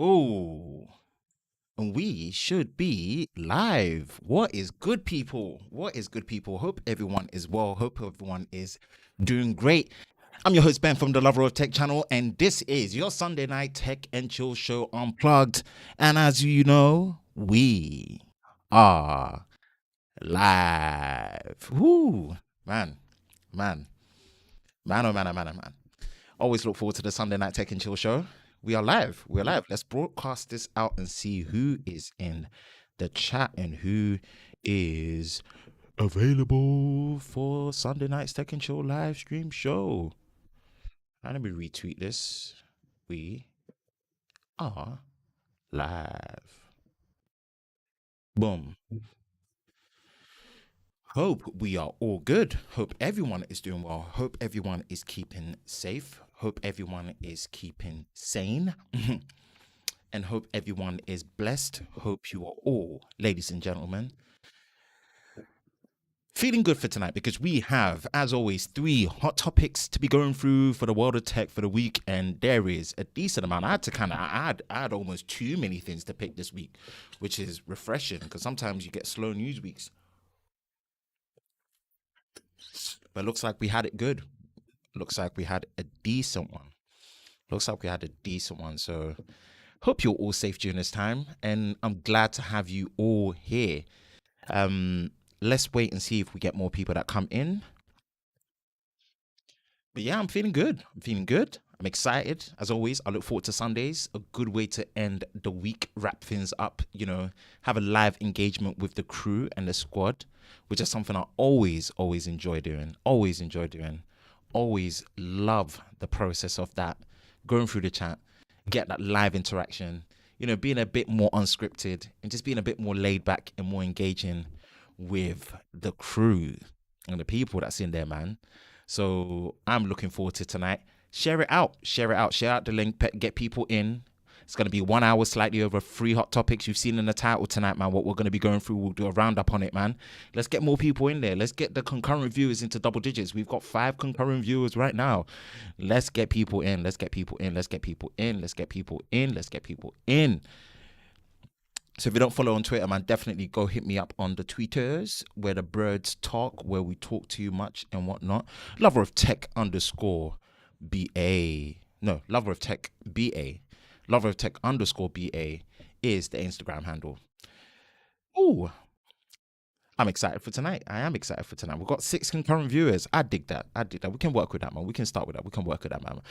Oh, and we should be live. What is good, people? What is good, people? Hope everyone is well. Hope everyone is doing great. I'm your host, Ben, from the Lover of Tech channel, and this is your Sunday night tech and chill show, Unplugged. And as you know, we are live. Woo, man. Oh man. Always look forward to the Sunday night tech and chill show. We are live. We're live. Let's broadcast this out and see who is in the chat and who is available for Sunday night's tech and chill live stream show. And let me retweet this. We are live. Boom. Hope we are all good. Hope everyone is doing well. Hope everyone is keeping safe. Hope everyone is keeping sane. And hope everyone is blessed. Hope you are all, ladies and gentlemen, feeling good for tonight, because we have, as always, 3 hot topics to be going through for the world of tech for the week, and there is a decent amount. I had almost too many things to pick this week, which is refreshing, because sometimes you get slow news weeks. But looks like we had it good. Looks like we had a decent one. So hope you're all safe during this time, and I'm glad to have you all here. Let's wait and see if we get more people that come in. But yeah, I'm feeling good. I'm excited. As always, I look forward to Sundays. A good way to end the week, wrap things up, have a live engagement with the crew and the squad, which is something I always enjoy doing. Always love the process of that. Going through the chat, get that live interaction, being a bit more unscripted and just being a bit more laid back and more engaging with the crew and the people that's in there, man. So I'm looking forward to tonight. Share it out share out the link, get people in. It's going to be 1 hour, slightly over, 3 hot topics. You've seen in the title tonight, man, what we're going to be going through. We'll do a roundup on it, man. Let's get more people in there. Let's get the concurrent viewers into double digits. We've got 5 concurrent viewers right now. Let's get people in. So if you don't follow on Twitter, man, definitely go hit me up on the tweeters where the birds talk, where we talk to you much and whatnot. Lover of Tech _ BA. No, Lover of Tech BA. Lover of Tech _ BA is the Instagram handle. Ooh, I'm excited for tonight. We've got 6 concurrent viewers. I dig that. We can work with that, man. We can start with that. Man.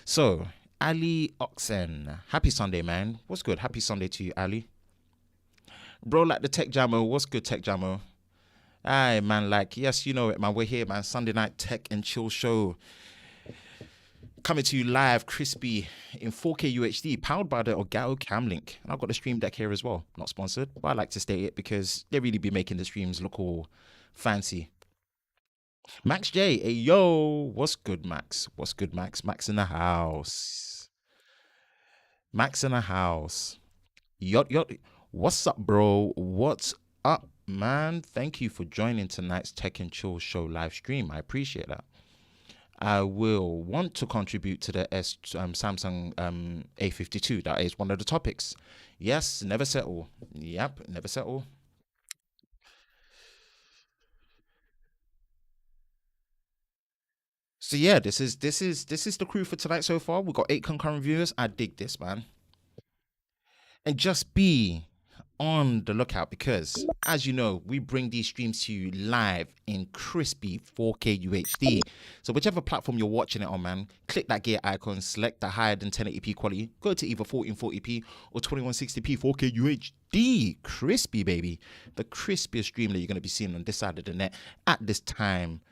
So, Ali Oxen, happy Sunday, man. What's good? Happy Sunday to you, Ali. Bro, like the Tech Jammo. What's good, Tech Jammo? Aye, man, yes, you know it, man. We're here, man. Sunday night tech and chill show. Coming to you live, crispy in 4K UHD, powered by the Elgato Camlink. And I've got the stream deck here as well. Not sponsored, but I like to state it because they really be making the streams look all fancy. Max J, hey yo, what's good, Max? What's good, Max? Max in the house. Max in the house. Yot. What's up, bro? What's up, man? Thank you for joining tonight's Tech and Chill Show live stream. I appreciate that. I will want to contribute to the Samsung A52. That is one of the topics. Yes, never settle. Yep, never settle. So yeah, this is the crew for tonight so far. We've got 8 concurrent viewers. I dig this, man. And just be on the lookout because, as you know, we bring these streams to you live in crispy 4K UHD. So whichever platform you're watching it on, man, click that gear icon, select the higher than 1080p quality, go to either 1440p or 2160p 4K UHD. Crispy, baby. The crispiest stream that you're going to be seeing on this side of the net at this time,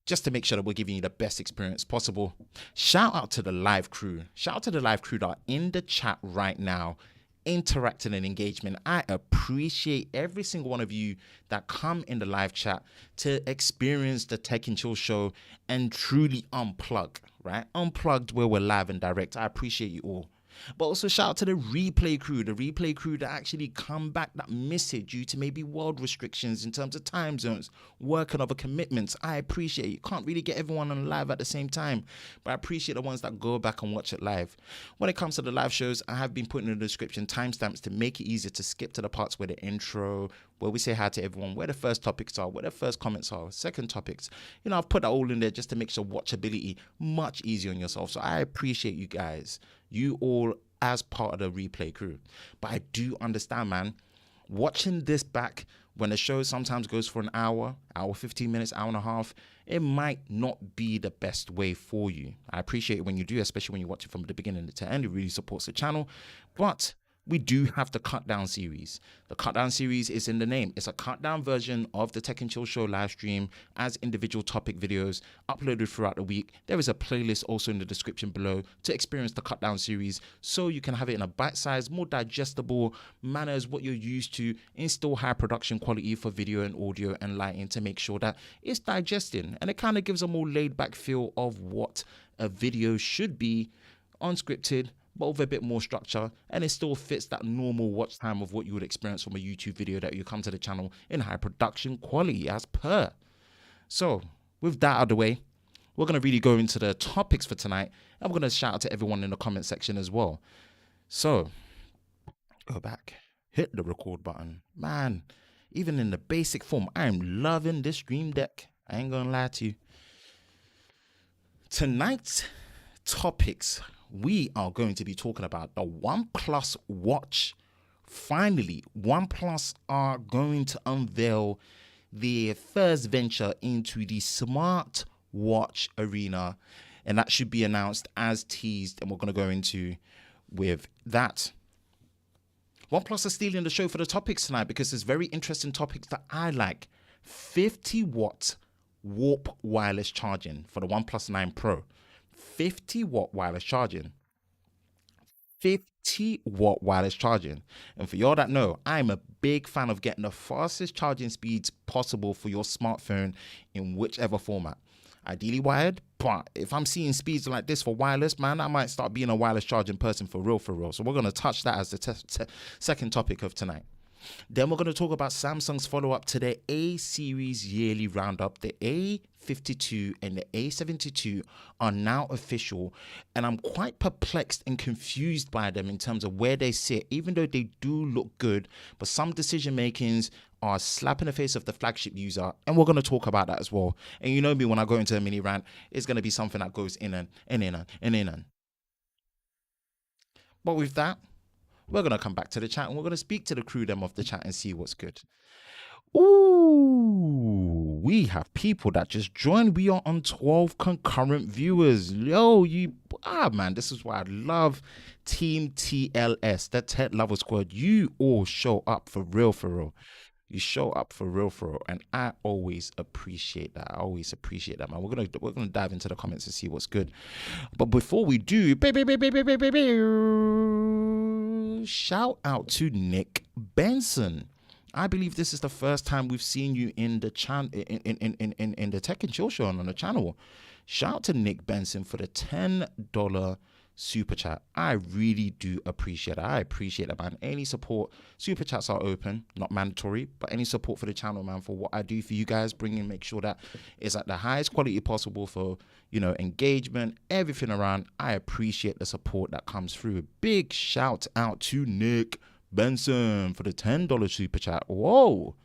just to make sure that we're giving you the best experience possible. Shout out to the live crew. Shout out to the live crew that are in the chat right now, interacting and engagement. I appreciate every single one of you that come in the live chat to experience the Tech and Chill Show and truly unplug, right? Unplugged where we're live and direct. I appreciate you all. But also shout out to the replay crew that actually come back that miss it due to maybe world restrictions in terms of time zones, work and other commitments. I appreciate it. You can't really get everyone on live at the same time, but I appreciate the ones that go back and watch it live. When it comes to the live shows, I have been putting in the description timestamps to make it easier to skip to the parts where the intro, where we say hi to everyone, where the first topics are, where the first comments are, second topics. You know, I've put that all in there just to make sure watchability much easier on yourself. So I appreciate you guys, you all as part of the replay crew. But I do understand, man, watching this back when the show sometimes goes for an hour, 15 minutes, hour and a half, it might not be the best way for you. I appreciate it when you do, especially when you watch it from the beginning to end. It really supports the channel. But we do have the cut down series. The cut down series is in the name. It's a cut down version of the Tech and Chill Show live stream as individual topic videos uploaded throughout the week. There is a playlist also in the description below to experience the cut down series so you can have it in a bite-sized, more digestible manner as what you're used to, install high production quality for video and audio and lighting to make sure that it's digesting, and it kind of gives a more laid back feel of what a video should be, unscripted, but with a bit more structure, and it still fits that normal watch time of what you would experience from a YouTube video that you come to the channel in high production quality as per. So with that out of the way, we're going to really go into the topics for tonight, and we're going to shout out to everyone in the comment section as well. So go back, hit the record button. Man, even in the basic form, I'm loving this stream deck. I ain't going to lie to you. Tonight's topics, we are going to be talking about the OnePlus watch. Finally, OnePlus are going to unveil their first venture into the smart watch arena, and that should be announced as teased, and we're going to go into with that. OnePlus are stealing the show for the topics tonight because there's very interesting topics that I like. 50-watt warp wireless charging for the OnePlus 9 Pro. 50-watt wireless charging. 50-watt wireless charging. And for y'all that know, I'm a big fan of getting the fastest charging speeds possible for your smartphone in whichever format. Ideally wired, but if I'm seeing speeds like this for wireless, man, I might start being a wireless charging person for real, for real. So we're going to touch that as the second topic of tonight. Then we're going to talk about Samsung's follow-up to their A-series yearly roundup. The A52 and the A72 are now official, and I'm quite perplexed and confused by them in terms of where they sit, even though they do look good, but some decision makings are slapping the face of the flagship user, and we're going to talk about that as well. And you know me, when I go into a mini rant, it's going to be something that goes in and in and in. But with that, we're going to come back to the chat and we're going to speak to the crew them of the chat and see what's good. Ooh, we have people that just joined. We are on 12 concurrent viewers. Yo, man, this is why I love Team TLS, the Tech Lover Squad. You all show up for real, for real. You show up for real, and I always appreciate that. I always appreciate that, man. We're gonna dive into the comments and see what's good. But before we do, shout out to Nick Benson. I believe this is the first time we've seen you in the in the Tech and Chill show on the channel. Shout out to Nick Benson for the $10 super chat. I really do appreciate it. I appreciate it, man. Any support, super chats are open, not mandatory, but any support for the channel, man, for what I do for you guys, make sure that it's at the highest quality possible for, you know, engagement, everything around. I appreciate the support that comes through. Big shout out to Nick Benson for the $10 super chat. Whoa,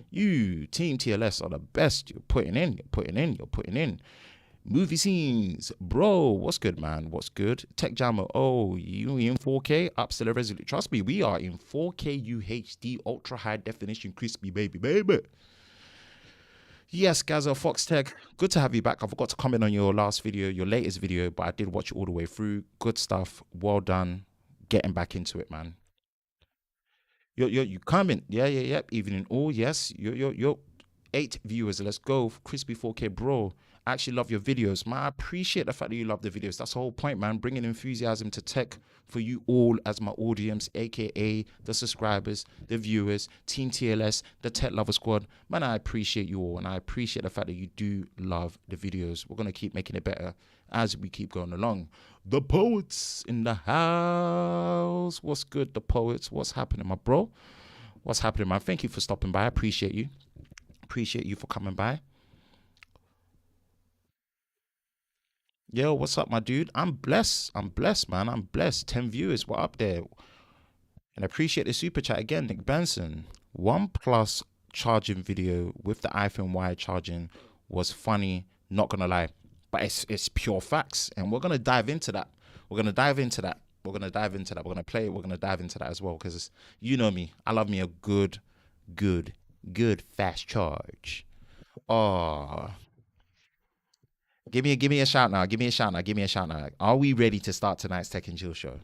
you Team TLS are the best. You're putting in. Movie scenes, bro. What's good, man? What's good? Tech Jammer. Oh, you in 4K? Up still a resolute. Trust me, we are in 4K UHD, ultra high definition, crispy, baby. Yes, Gaza Fox Tech. Good to have you back. I forgot to comment on your latest video, but I did watch it all the way through. Good stuff. Well done. Getting back into it, man. You comment. Yeah. Evening all. Yes. You're 8 viewers. Let's go. Crispy 4K, bro. I actually love your videos, man. I appreciate the fact that you love the videos. That's the whole point, man. Bringing enthusiasm to tech for you all as my audience, aka the subscribers, the viewers, Team TLS, the Tech Lover Squad. Man, I appreciate you all, and I appreciate the fact that you do love the videos. We're gonna keep making it better as we keep going along. The poets in the house. What's good, the poets? What's happening, my bro? What's happening, man? Thank you for stopping by. I appreciate you. Appreciate you for coming by. Yo, what's up, my dude? I'm blessed, man. I'm blessed. 10 viewers, we're up there. And I appreciate the super chat again, Nick Benson. OnePlus charging video with the iPhone Y charging was funny, not gonna lie. But it's pure facts. And we're gonna dive into that. We're gonna dive into that. We're gonna play it. We're gonna dive into that as well. Because you know me. I love me a good fast charge. Oh. Give me a shout now. Give me a shout now. Are we ready to start tonight's Tech and Chill show?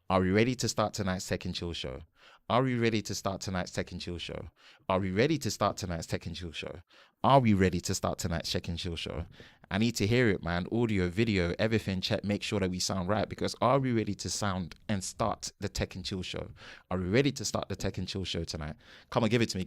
Are we ready to start tonight's Tech and Chill show? Are we ready to start tonight's Tech and Chill show? Are we ready to start tonight's Tech and Chill show? Are we ready to start tonight's Tech and Chill show? I need to hear it, man. Audio, video, everything. Check. Make sure that we sound right. Because are we ready to sound and start the Tech and Chill show? Are we ready to start the Tech and Chill show tonight? Come on, give it to me.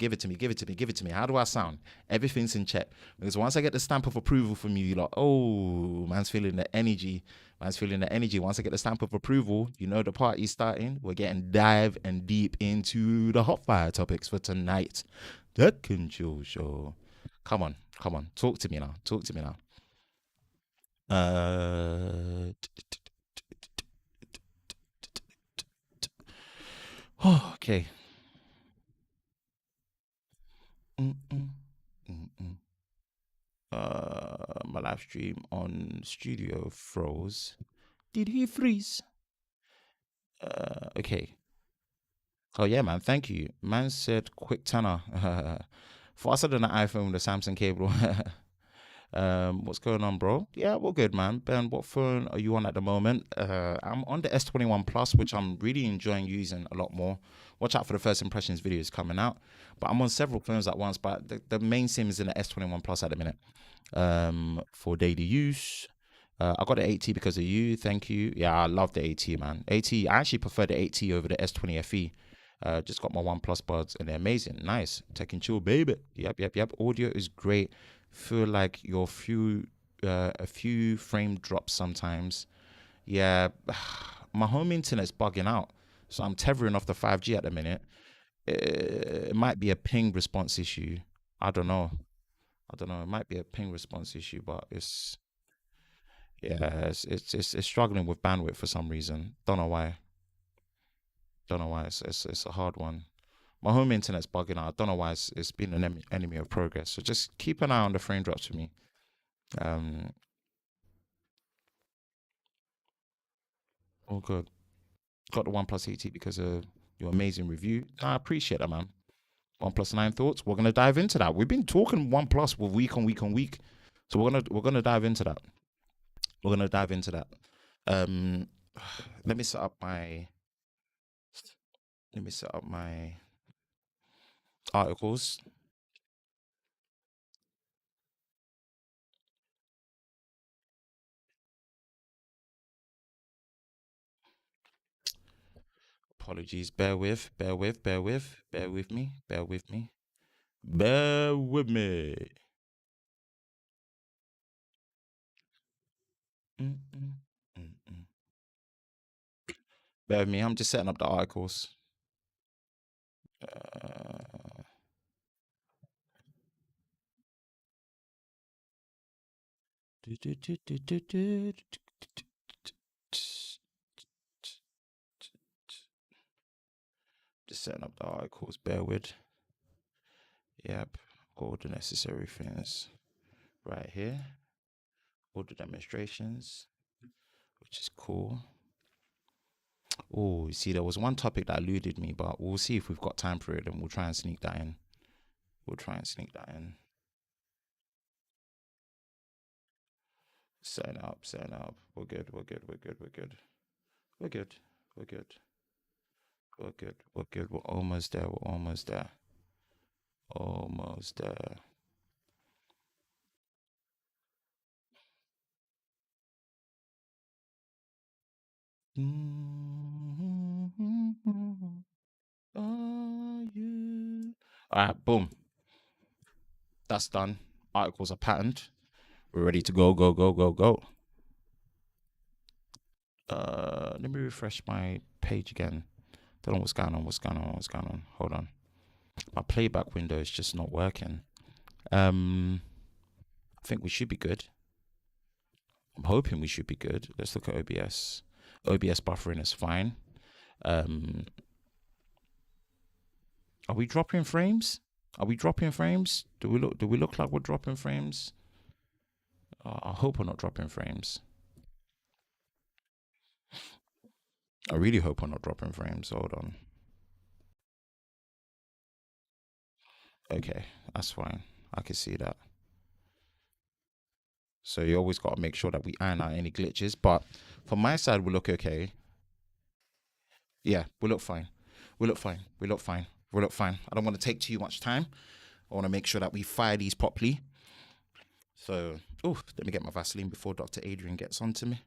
How do I sound? Everything's in check. Because once I get the stamp of approval from you, you're like, oh, man's feeling the energy. Once I get the stamp of approval, you know the party's starting. We're getting dive and deep into the hot fire topics for tonight. Tech and Chill show. Come on. Talk to me now. Okay. My live stream on studio froze. Did he freeze? Okay. Oh yeah, man. Thank you. Man said quick turner. Faster than an iPhone with a Samson cable. What's going on, bro? Yeah, we're good, man. Ben, what phone are you on at the moment? I'm on the S21 Plus, which I'm really enjoying using a lot more. Watch out for the first impressions videos coming out. But I'm on several phones at once, but the main sim is in the S21 Plus at the minute. For daily use. I got the 8T because of you. Thank you. Yeah, I love the 8T, man. 8T, I actually prefer the 8T over the S20 FE. Just got my OnePlus buds and they're amazing. Nice. Tech and Chill, baby. Yep. Audio is great. Feel like a few frame drops sometimes. Yeah, my home internet's bugging out. So I'm tethering off the 5G at the minute. It might be a ping response issue. I don't know. It might be a ping response issue, but it's struggling with bandwidth for some reason. Don't know why. It's a hard one. My home internet's bugging out. I don't know why it's been an enemy of progress. So just keep an eye on the frame drops for me. All good. Got the OnePlus 80 because of your amazing review. I appreciate that, man. OnePlus 9 thoughts. We're gonna dive into that. We've been talking OnePlus with week on week. So we're gonna dive into that. Let me set up my articles. Apologies. Bear with me. Bear with me. Bear with me. Mm-mm, mm-mm. Bear with me. I'm just setting up the articles. Uh, Just setting up the articles. Bear with. Yep. All the necessary things right here. All the demonstrations, which is cool. Oh, you see, there was one topic that eluded me, but we'll see if we've got time for it, and we'll try and sneak that in. Setting up. We're good. We're almost there. Almost there. Are you? All right, boom. That's done. Articles are patterned. We're ready to go. Let me refresh my page again. Don't know what's going on. Hold on. My playback window is just not working. I think we should be good. I'm hoping we should be good. Let's look at OBS. OBS buffering is fine. Are we dropping frames? Do we look like we're dropping frames? I hope we're not dropping frames. I really hope we're not dropping frames. Hold on. Okay, that's fine. I can see that. So you always got to make sure that we iron out any glitches. But from my side, we look okay. Yeah, we look fine. I don't want to take too much time. I want to make sure that we fire these properly. So, let me get my Vaseline before Dr. Adrian gets on to me.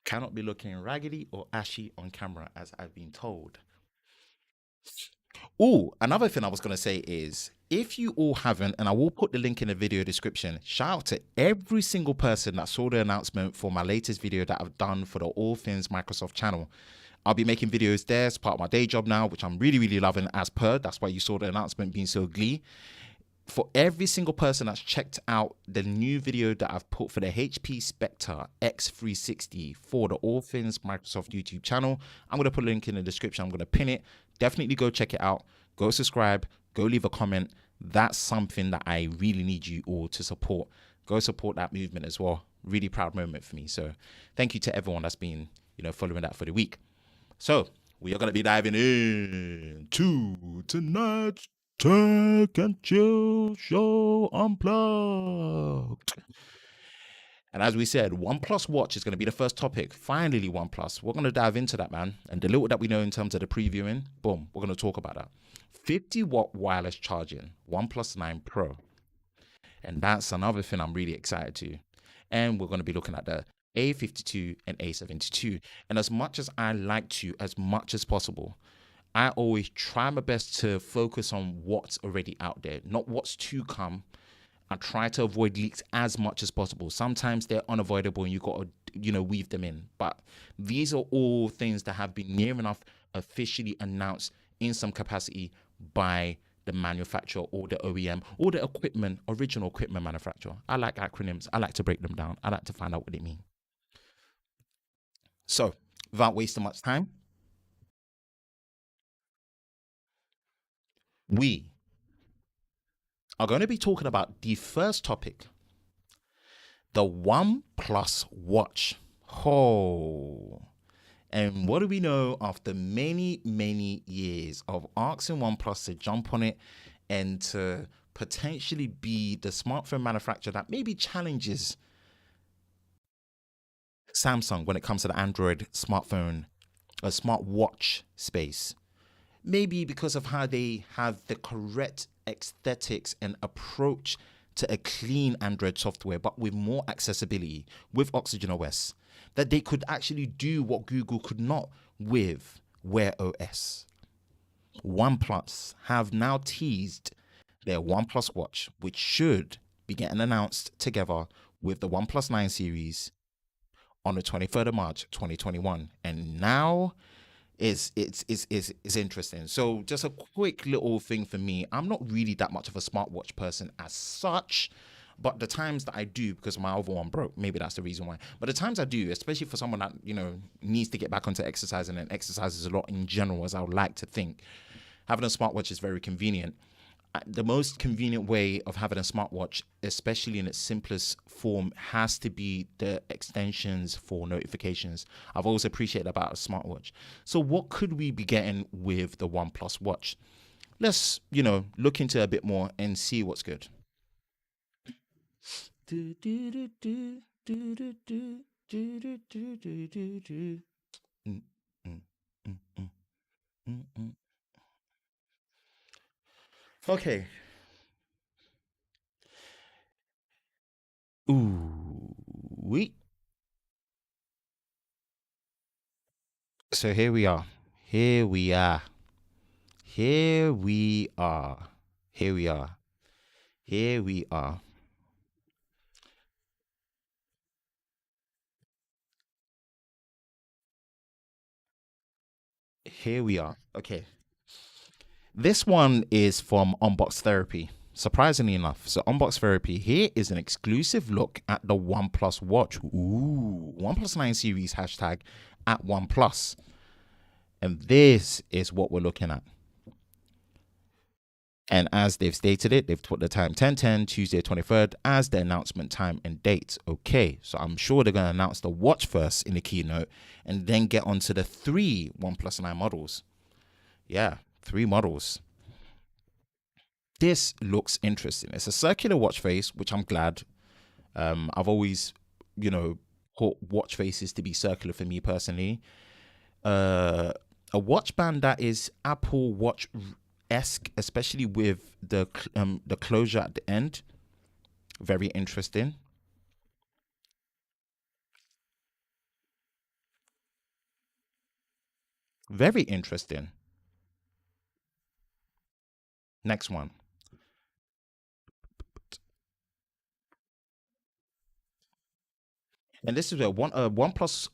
Cannot be looking raggedy or ashy on camera, as I've been told. Oh, another thing I was going to say is if you all haven't, and I will put the link in the video description, shout out to every single person that saw the announcement for my latest video that I've done for the All Things Microsoft channel. I'll be making videos there as part of my day job now, which I'm really, really loving as per. That's why you saw the announcement being so glee. For every single person that's checked out the new video that I've put for the HP Spectre X360 for the All Things Microsoft YouTube channel, I'm going to put a link in the description. I'm going to pin it. Definitely go check it out. Go subscribe. Go leave a comment. That's something that I really need you all to support. Go support that movement as well. Really proud moment for me. So thank you to everyone that's been, following that for the week. So we are going to be diving into tonight's Tech and Chill Show Unplugged. And as we said, OnePlus Watch is going to be the first topic. Finally, OnePlus. We're going to dive into that, man. And the little that we know in terms of the previewing, boom, we're going to talk about that. 50-watt wireless charging, OnePlus 9 Pro. And that's another thing I'm really excited to. And we're going to be looking at the A52 and A72. And as much as I like to, as much as possible, I always try my best to focus on what's already out there, not what's to come. I try to avoid leaks as much as possible. Sometimes they're unavoidable and you got to, weave them in. But these are all things that have been near enough officially announced in some capacity by the manufacturer or the OEM or the original equipment manufacturer. I like acronyms. I like to break them down. I like to find out what they mean. So, without wasting much time, we are going to be talking about the first topic, the OnePlus Watch. Oh. And what do we know after many, many years of asking OnePlus to jump on it and to potentially be the smartphone manufacturer that maybe challenges Samsung when it comes to the Android smartphone a smart watch space. Maybe because of how they have the correct aesthetics and approach to a clean Android software, but with more accessibility with Oxygen OS, that they could actually do what Google could not with Wear OS. OnePlus have now teased their OnePlus Watch, which should be getting announced together with the OnePlus 9 series on the 23rd of March 2021. And now it's interesting. So just a quick little thing for me. I'm not really that much of a smartwatch person as such, but the times that I do, because my other one broke, maybe that's the reason why. But the times I do, especially for someone that, you know, needs to get back onto exercising and exercises a lot in general, as I would like to think, having a smartwatch is very convenient. The most convenient way of having a smartwatch, especially in its simplest form, has to be the extensions for notifications. I've always appreciated about a smartwatch. So what could we be getting with the OnePlus Watch? Let's, you know, look into a bit more and see what's good. Okay. Ooh, we. So here we are. Here we are. Here we are. Here we are. Here we are. Here we are. Okay. This one is from Unbox Therapy. Surprisingly enough. So Unbox Therapy, here is an exclusive look at the OnePlus Watch. Ooh. OnePlus 9 series hashtag at OnePlus. And this is what we're looking at. And as they've stated it, they've put the time 10:10, Tuesday 23rd, as the announcement time and date. Okay, so I'm sure they're going to announce the watch first in the keynote and then get onto the 3 OnePlus 9 models. Yeah, 3 models. This looks interesting. It's a circular watch face, which I'm glad. I've always, you know, put watch faces to be circular for me personally. A watch band that is Apple Watch esque, especially with the closure at the end. Very interesting. Very interesting. Next one. And this is a OnePlus.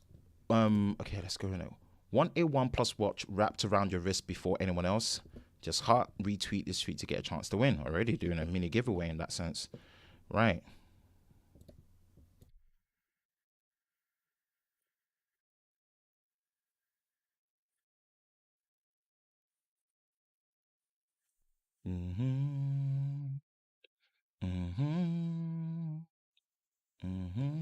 Okay, let's go now. Want a OnePlus watch wrapped around your wrist before anyone else? Just heart retweet this tweet to get a chance to win. Already doing a mini giveaway in that sense, right? Mm-hmm. Mm-hmm. Mm-hmm.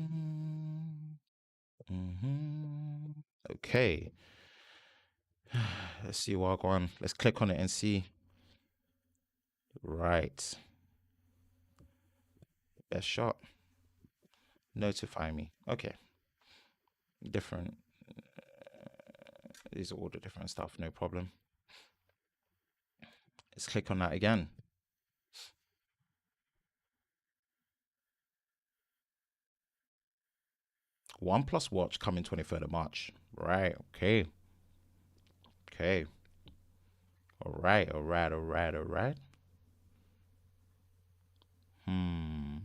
Mm-hmm. Okay. Let's see what on. Let's click on it and see. Right. Best shot. Notify me. Okay. Different. These are all the different stuff. No problem. Let's click on that again. OnePlus Watch coming 23rd of March. Right. Okay. Okay. All right. All right. All right. All right. Hmm.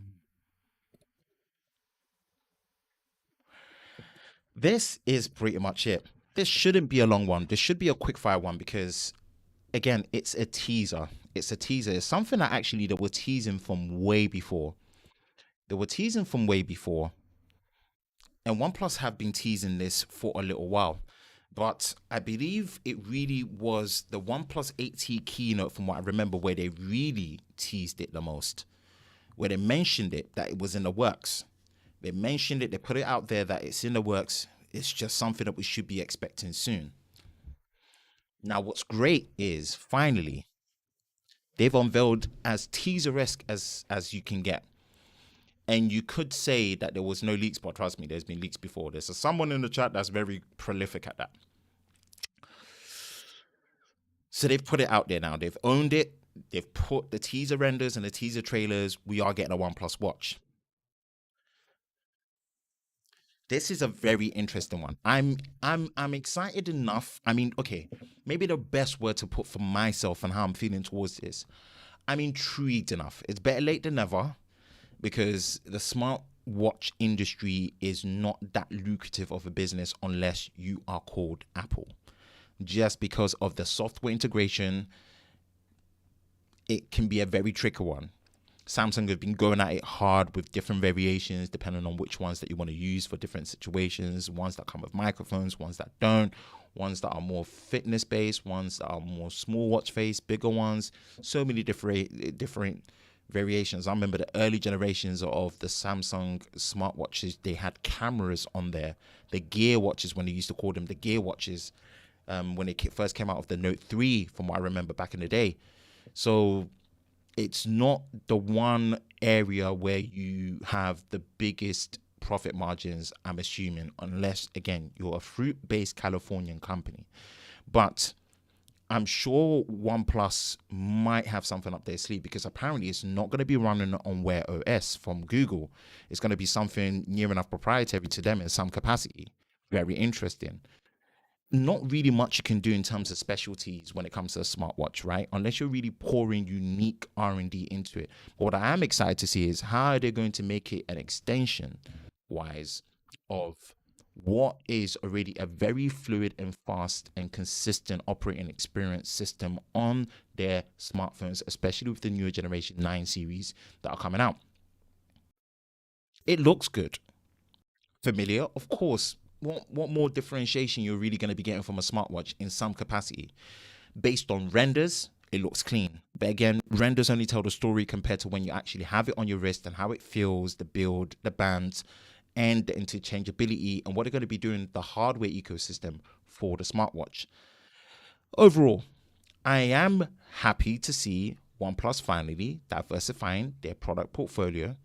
This is pretty much it. This shouldn't be a long one. This should be a quick fire one because, again, it's a teaser. It's a teaser. It's something that actually they were teasing from way before. They were teasing from way before. And OnePlus have been teasing this for a little while. But I believe it really was the OnePlus 8T keynote, from what I remember, where they really teased it the most. Where they mentioned it, that it was in the works. They mentioned it, they put it out there that it's in the works. It's just something that we should be expecting soon. Now, what's great is finally they've unveiled as teaser-esque as you can get. And you could say that there was no leaks, but trust me, there's been leaks before. There's someone in the chat that's very prolific at that. So they've put it out there now. They've owned it. They've put the teaser renders and the teaser trailers. We are getting a OnePlus watch. This is a very interesting one. I'm excited enough. I mean, okay, maybe the best word to put for myself and how I'm feeling towards this. I'm intrigued enough. It's better late than never because the smartwatch industry is not that lucrative of a business unless you are called Apple. Just because of the software integration, it can be a very tricky one. Samsung have been going at it hard with different variations depending on which ones that you want to use for different situations. Ones that come with microphones, ones that don't, ones that are more fitness based, ones that are more small watch face, bigger ones. So many different variations. I remember the early generations of the Samsung smartwatches. They had cameras on there. The Gear watches, when they used to call them the Gear watches, when it first came out of the Note 3, from what I remember back in the day. So it's not the one area where you have the biggest profit margins, I'm assuming, unless, again, you're a fruit-based Californian company. But I'm sure OnePlus might have something up their sleeve because apparently it's not going to be running on Wear OS from Google. It's going to be something near enough proprietary to them in some capacity. Very interesting. Not really much you can do in terms of specialties when it comes to a smartwatch, right? Unless you're really pouring unique R&D into it. But what I am excited to see is how are they going to make it an extension wise of what is already a very fluid and fast and consistent operating experience system on their smartphones, especially with the newer generation 9 series that are coming out. It looks good. Familiar, of course. What more differentiation you're really going to be getting from a smartwatch in some capacity? Based on renders, it looks clean. But again, renders only tell the story compared to when you actually have it on your wrist and how it feels, the build, the bands, and the interchangeability, and what they're going to be doing the hardware ecosystem for the smartwatch. Overall, I am happy to see OnePlus finally diversifying their product portfolio.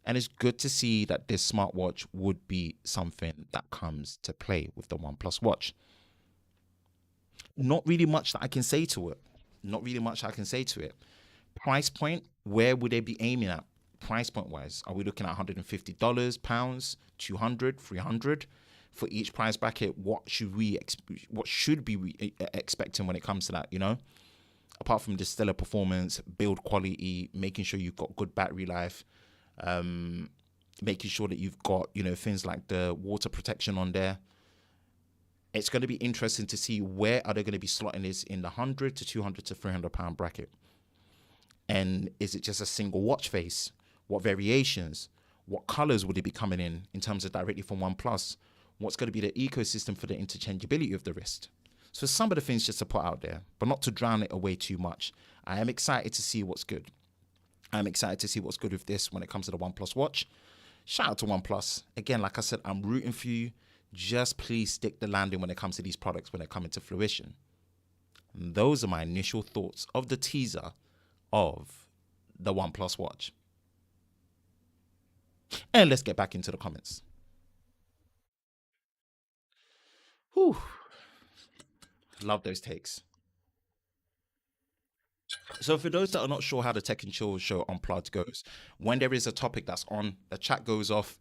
And it's good to see that this smartwatch would be something that comes to play with the OnePlus Watch. Not really much that I can say to it. Not really much I can say to it. Price point, where would they be aiming at? Price point wise, are we looking at $150, pounds, 200, 300 for each price bracket? What should we be expecting when it comes to that, you know? Apart from the stellar performance, build quality, making sure you've got good battery life, making sure that you've got, you know, things like the water protection on there. It's going to be interesting to see where are they going to be slotting this in the 100 to 200 to 300 pound bracket. And is it just a single watch face? What variations? What colors would it be coming in terms of directly from OnePlus? What's going to be the ecosystem for the interchangeability of the wrist? So some of the things just to put out there, but not to drown it away too much. I am excited to see what's good. I'm excited to see what's good with this when it comes to the OnePlus Watch. Shout out to OnePlus. Again, like I said, I'm rooting for you. Just please stick the landing when it comes to these products when they come into fruition. And those are my initial thoughts of the teaser of the OnePlus Watch. And let's get back into the comments. Whew. Love those takes. So for those that are not sure how the Tech and Chill show Unplugged goes, when there is a topic that's on, the chat goes off.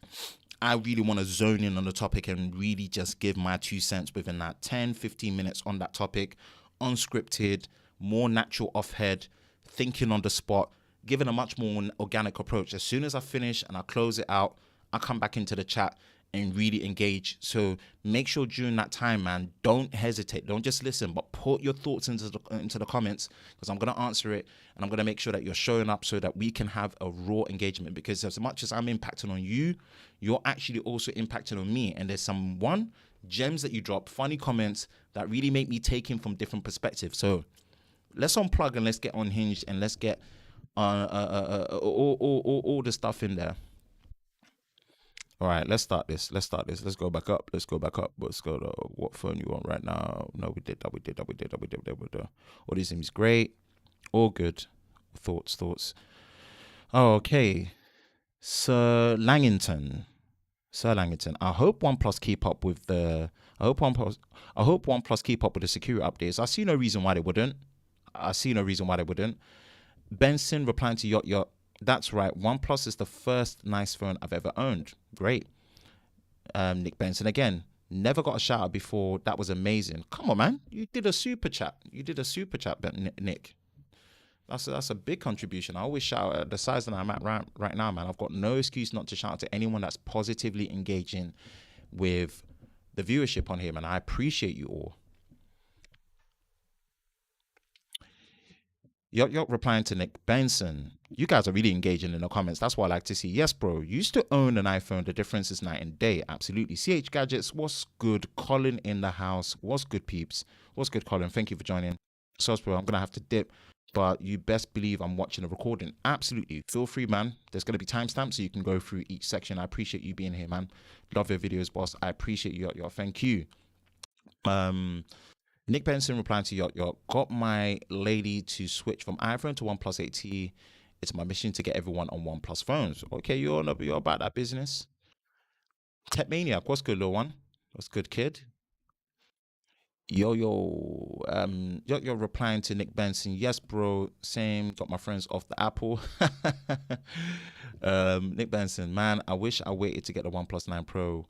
I really want to zone in on the topic and really just give my 2 cents within that 10, 15 minutes on that topic, unscripted, more natural off head, thinking on the spot, giving a much more organic approach. As soon as I finish and I close it out, I come back into the chat and really engage. So make sure during that time, man, don't hesitate. Don't just listen, but put your thoughts into the comments, because I'm going to answer it, and I'm going to make sure that you're showing up so that we can have a raw engagement, because as much as I'm impacting on you, you're actually also impacting on me. And there's some gems that you drop, funny comments that really make me take in from different perspectives. So let's unplug and let's get unhinged and let's get all the stuff in there. All right, let's start this. Let's go back up. Let's go to what phone you want right now. No, we did that. All these things great. All good. Thoughts. Oh, okay. Sir Langington. I hope OnePlus keep up with the security updates. I see no reason why they wouldn't. I see no reason why they wouldn't. Benson replying to Yacht. That's right. OnePlus is the first nice phone I've ever owned. Great. Nick Benson again. Never got a shout out before. That was amazing. Come on, man. You did a super chat. Nick. That's a big contribution. I always shout at the size that I'm at right now, man. I've got no excuse not to shout out to anyone that's positively engaging with the viewership on here, man. I appreciate you all. You're replying to Nick Benson. You guys are really engaging in the comments. That's what I like to see. Yes, bro. You used to own an iPhone. The difference is night and day. Absolutely. CH Gadgets, what's good? Colin in the house. What's good, peeps? What's good, Colin? Thank you for joining. So, bro, I'm going to have to dip, but you best believe I'm watching the recording. Absolutely. Feel free, man. There's going to be timestamps so you can go through each section. I appreciate you being here, man. Love your videos, boss. I appreciate you. Thank you. Nick Benson replying to Yacht. Got my lady to switch from iPhone to OnePlus 8T. It's my mission to get everyone on OnePlus phones. Okay, you're about that business. Tech Maniac, what's good, little one? What's good, kid? You're replying to Nick Benson. Yes, bro. Same. Got my friends off the Apple. Nick Benson, man, I wish I waited to get the OnePlus 9 Pro.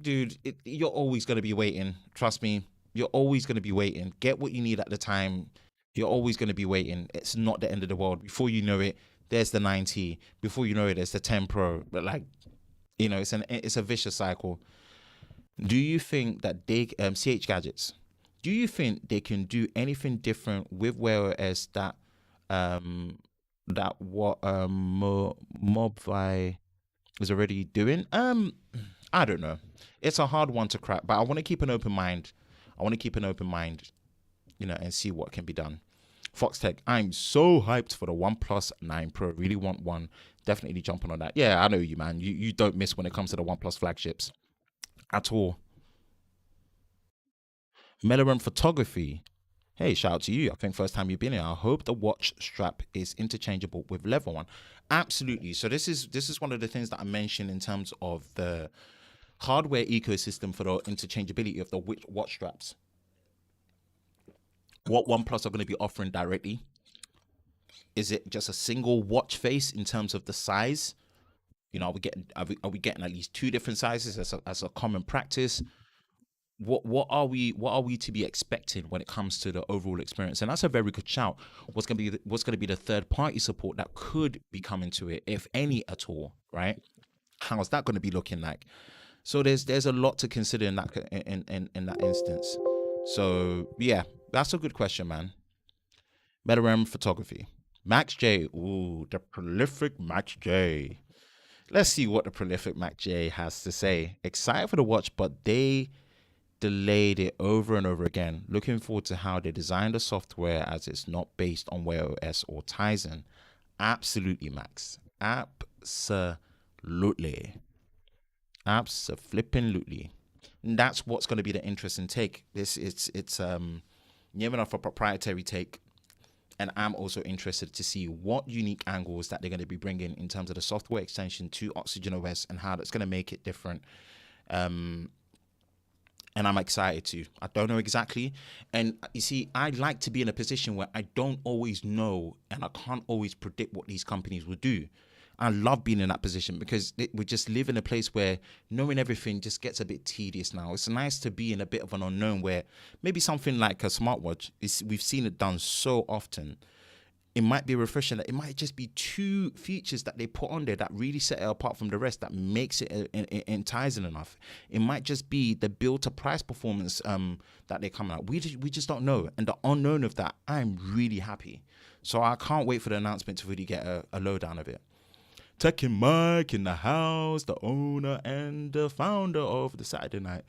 Dude, you're always gonna be waiting. Trust me. You're always going to be waiting. Get what you need at the time. You're always going to be waiting. It's not the end of the world. Before you know it, there's the 9T. Before you know it, there's the 10 Pro. But like, you know, it's a vicious cycle. Do you think that CH Gadgets, do you think they can do anything different with Wear OS that what Movo is already doing? I don't know. It's a hard one to crack, but I want to keep an open mind. You know, and see what can be done. Fox Tech, I'm so hyped for the OnePlus 9 Pro. Really want one. Definitely jumping on that. Yeah, I know you, man. You don't miss when it comes to the OnePlus flagships at all. Melorem Photography. Hey, shout out to you. I think first time you've been here. I hope the watch strap is interchangeable with leather one. Absolutely. So this is one of the things that I mentioned in terms of the hardware ecosystem for the interchangeability of the watch straps. What OnePlus are going to be offering directly? Is it just a single watch face in terms of the size? You know, are we getting at least two different sizes as a common practice? What are we to be expecting when it comes to the overall experience? And that's a very good shout. What's going to be the third party support that could be coming to it, if any at all, right? How's that going to be looking like? So there's a lot to consider in that instance. So yeah, that's a good question, man. Metarem Photography. Max J. Ooh, the prolific Max J. Let's see what the prolific Max J has to say. Excited for the watch, but they delayed it over and over again. Looking forward to how they design the software as it's not based on Wear OS or Tizen. Absolutely, Max. Absolutely. Absolutely. That's what's going to be the interesting take. It's near enough a proprietary take, and I'm also interested to see what unique angles that they're going to be bringing in terms of the software extension to Oxygen OS and how that's going to make it different. And I'm excited to. I don't know exactly. And you see, I like to be in a position where I don't always know and I can't always predict what these companies will do. I love being in that position because we just live in a place where knowing everything just gets a bit tedious now. It's nice to be in a bit of an unknown where maybe something like a smartwatch, we've seen it done so often. It might be refreshing. That it might just be two features that they put on there that really set it apart from the rest, that makes it enticing enough. It might just be the build to price performance that they come out. We just don't know. And the unknown of that, I'm really happy. So I can't wait for the announcement to really get a lowdown of it. Tech and Mike in the house, the owner and the founder of the Saturday Night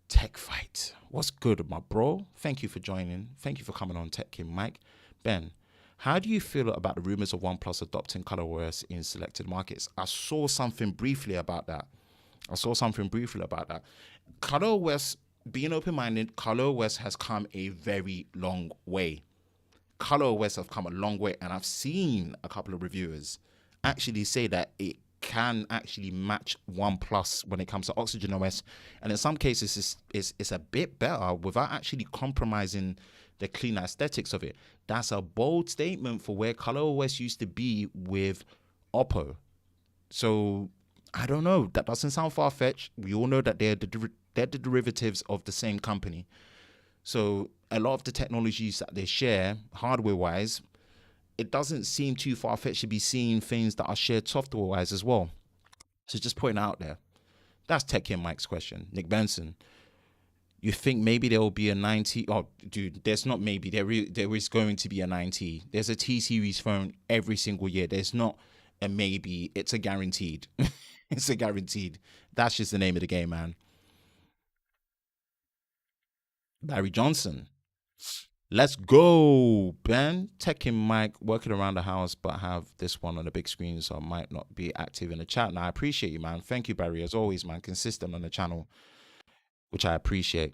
Tech Fight. What's good, my bro? Thank you for joining. Thank you for coming on, Tech and Mike. Ben, how do you feel about the rumors of OnePlus adopting ColorOS in selected markets? I saw something briefly about that. ColorOS, being open-minded, ColorOS has come a very long way. ColorOS have come a long way, and I've seen a couple of reviewers actually say that it can actually match OnePlus when it comes to Oxygen OS, and in some cases it's a bit better without actually compromising the clean aesthetics of it. That's a bold statement for where ColorOS used to be with Oppo. So I don't know. That doesn't sound far fetched. We all know that they're the derivatives of the same company. So a lot of the technologies that they share, hardware wise, it doesn't seem too far fetched to be seeing things that are shared software wise as well. So just pointing out there. That's Tech and Mike's question. Nick Benson, you think maybe there will be a 90? Oh, dude, there's not maybe. There is going to be a 90. There's a T series phone every single year. There's not a maybe. It's a guaranteed. It's a guaranteed. That's just the name of the game, man. Barry Johnson. Let's go, Ben. Taking Mike, working around the house, but have this one on the big screen, so I might not be active in the chat. Now, I appreciate you, man. Thank you, Barry, as always, man. Consistent on the channel, which I appreciate.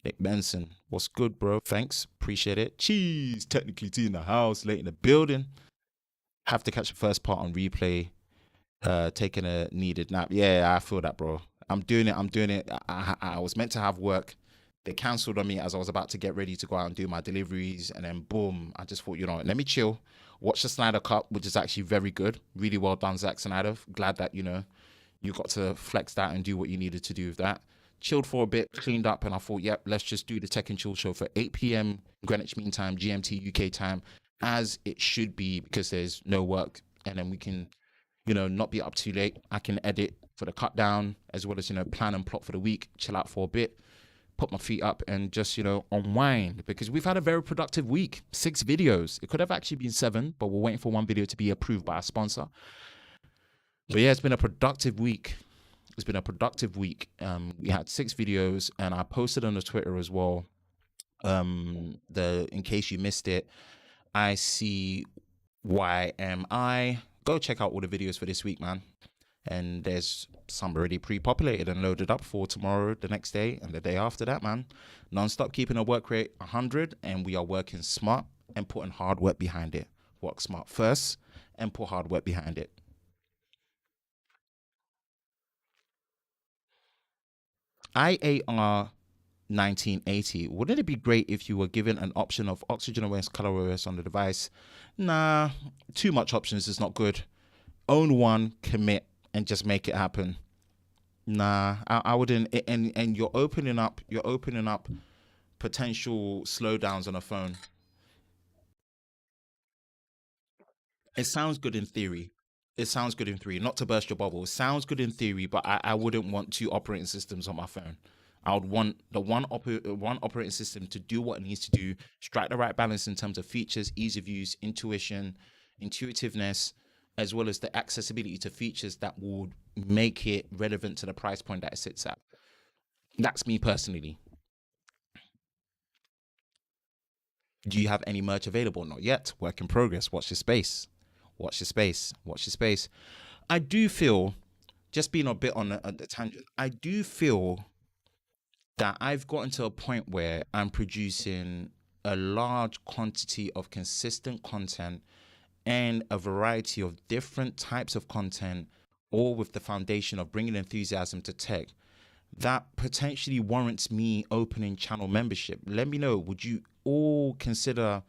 Nick Benson, what's good, bro? Thanks. Appreciate it. Cheese. Technically, T in the house, late in the building. Have to catch the first part on replay. Taking a needed nap. Yeah, I feel that, bro. I'm doing it. I was meant to have work. They cancelled on me as I was about to get ready to go out and do my deliveries, and then boom, I just thought, let me chill, watch the Snyder Cut, which is actually very good. Really well done, Zack Snyder. Glad that you got to flex that and do what you needed to do with that. Chilled for a bit, cleaned up, and I thought, yep, let's just do the Tech and Chill show for 8 p.m. Greenwich Mean Time, GMT UK time, as it should be, because there's no work, and then we can not be up too late. I can edit for the cut down, as well as plan and plot for the week, chill out for a bit, put my feet up, and just unwind, because we've had a very productive week. 6 videos. It could have actually been 7, but we're waiting for one video to be approved by a sponsor. But yeah, it's been a productive week. We had 6 videos, and I posted on the Twitter as well. In case you missed it, I see YMI. Go check out all the videos for this week, man. And there's some already pre-populated and loaded up for tomorrow, the next day, and the day after that, man. Non-stop keeping a work rate 100, and we are working smart and putting hard work behind it. Work smart first and put hard work behind it. IAR 1980. Wouldn't it be great if you were given an option of Oxygen OS, ColorOS on the device? Nah, too much options is not good. Own one, commit, and just make it happen. Nah, I wouldn't. And you're opening up potential slowdowns on a phone. It sounds good in theory. Not to burst your bubble. It sounds good in theory, but I wouldn't want 2 operating systems on my phone. I would want the one operating system to do what it needs to do, strike the right balance in terms of features, ease of use, intuitiveness, as well as the accessibility to features that would make it relevant to the price point that it sits at. That's me personally. Do you have any merch available? Not yet. Work in progress. Watch your space. I do feel, just being a bit on the tangent, I do feel that I've gotten to a point where I'm producing a large quantity of consistent content and a variety of different types of content, all with the foundation of bringing enthusiasm to tech, that potentially warrants me opening channel membership. Let me know, would you all consider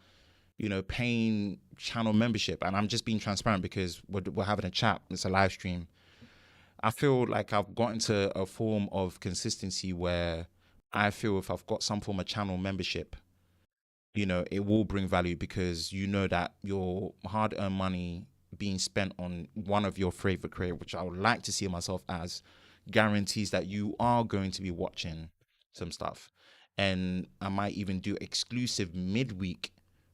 paying channel membership? And I'm just being transparent because we're having a chat. It's a live stream. I feel like I've gotten to a form of consistency where I feel if I've got some form of channel membership, it will bring value, because that your hard-earned money being spent on one of your favorite creators, which I would like to see myself as, guarantees that you are going to be watching some stuff. And I might even do exclusive midweek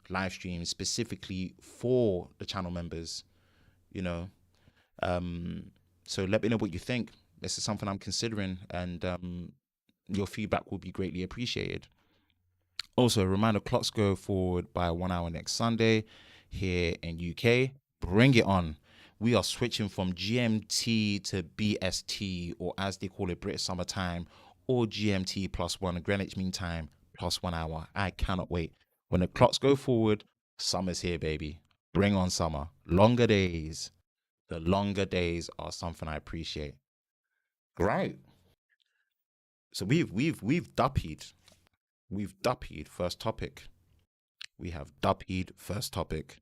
live streams specifically for the channel members, so let me know what you think. This is something I'm considering, and your feedback will be greatly appreciated. Also, a reminder, clocks go forward by 1 hour next Sunday here in UK. Bring it on. We are switching from GMT to BST, or as they call it, British Summertime, or GMT +1, Greenwich Mean Time +1 hour. I cannot wait. When the clocks go forward, summer's here, baby. Bring on summer. Longer days, The longer days are something I appreciate. Right. So we've duppied. We've duppied first topic. We have duppied first topic.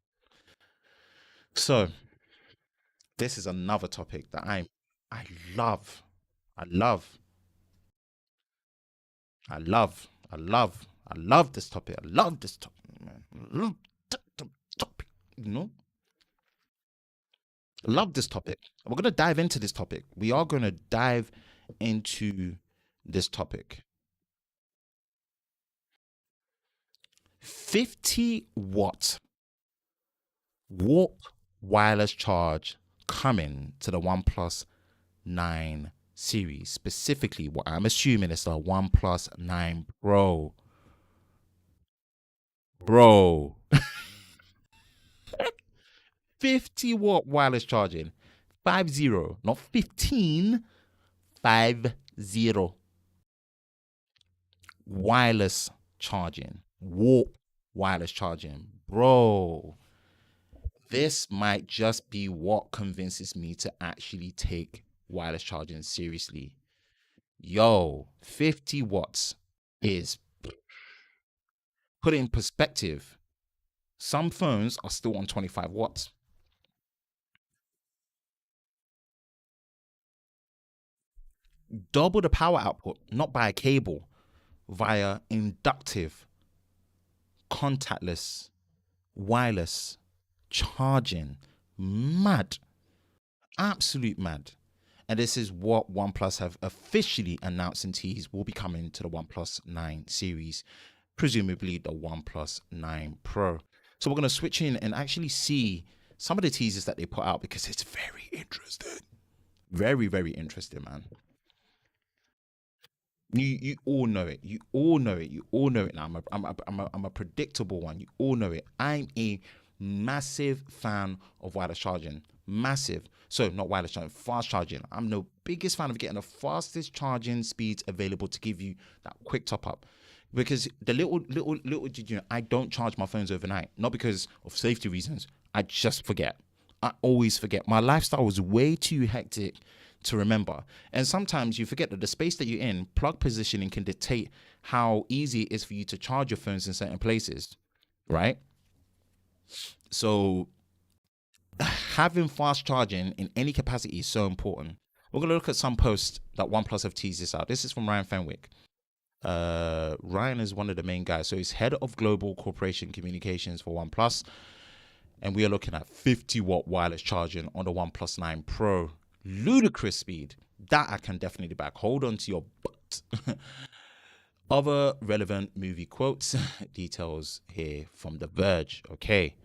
So this is another topic that I love. I love. I love this topic. I love this topic, man. I love the topic. You know, I love this topic. We're gonna dive into this topic. We are gonna dive into this topic. 50-watt warp wireless charge coming to the OnePlus 9 series. Specifically, what I'm assuming is the OnePlus 9 Pro. Bro, 50-watt wireless charging. 50, not 15. 50. Wireless charging. Warp wireless charging. Bro, this might just be what convinces me to actually take wireless charging seriously. Yo, 50 watts is, put it in perspective, some phones are still on 25 watts. Double the power output, not by a cable, via inductive, contactless, wireless charging. Mad. Absolute mad. And this is what OnePlus have officially announced and teased will be coming to the OnePlus 9 series, presumably the OnePlus 9 Pro. So we're going to switch in and actually see some of the teasers that they put out because it's very interesting. Very, very interesting, man. You all know it. You all know it. You all know it now. I'm a predictable one. You all know it. I'm a massive fan of wireless charging. Massive. So not wireless charging, fast charging. I'm the biggest fan of getting the fastest charging speeds available to give you that quick top up. Because the little did you know, I don't charge my phones overnight. Not because of safety reasons. I just forget. I always forget. My lifestyle was way too hectic to remember. And sometimes you forget that the space that you're in, plug positioning can dictate how easy it is for you to charge your phones in certain places, right? So having fast charging in any capacity is so important. We're going to look at some posts that OnePlus have teased this out. This is from Ryan Fenwick. Ryan is one of the main guys. So he's head of global corporation communications for OnePlus. And we are looking at 50-watt wireless charging on the OnePlus 9 Pro. Ludicrous speed. That I can definitely back. Hold on to your butt. Other relevant movie quotes. Details here from The Verge. Okay.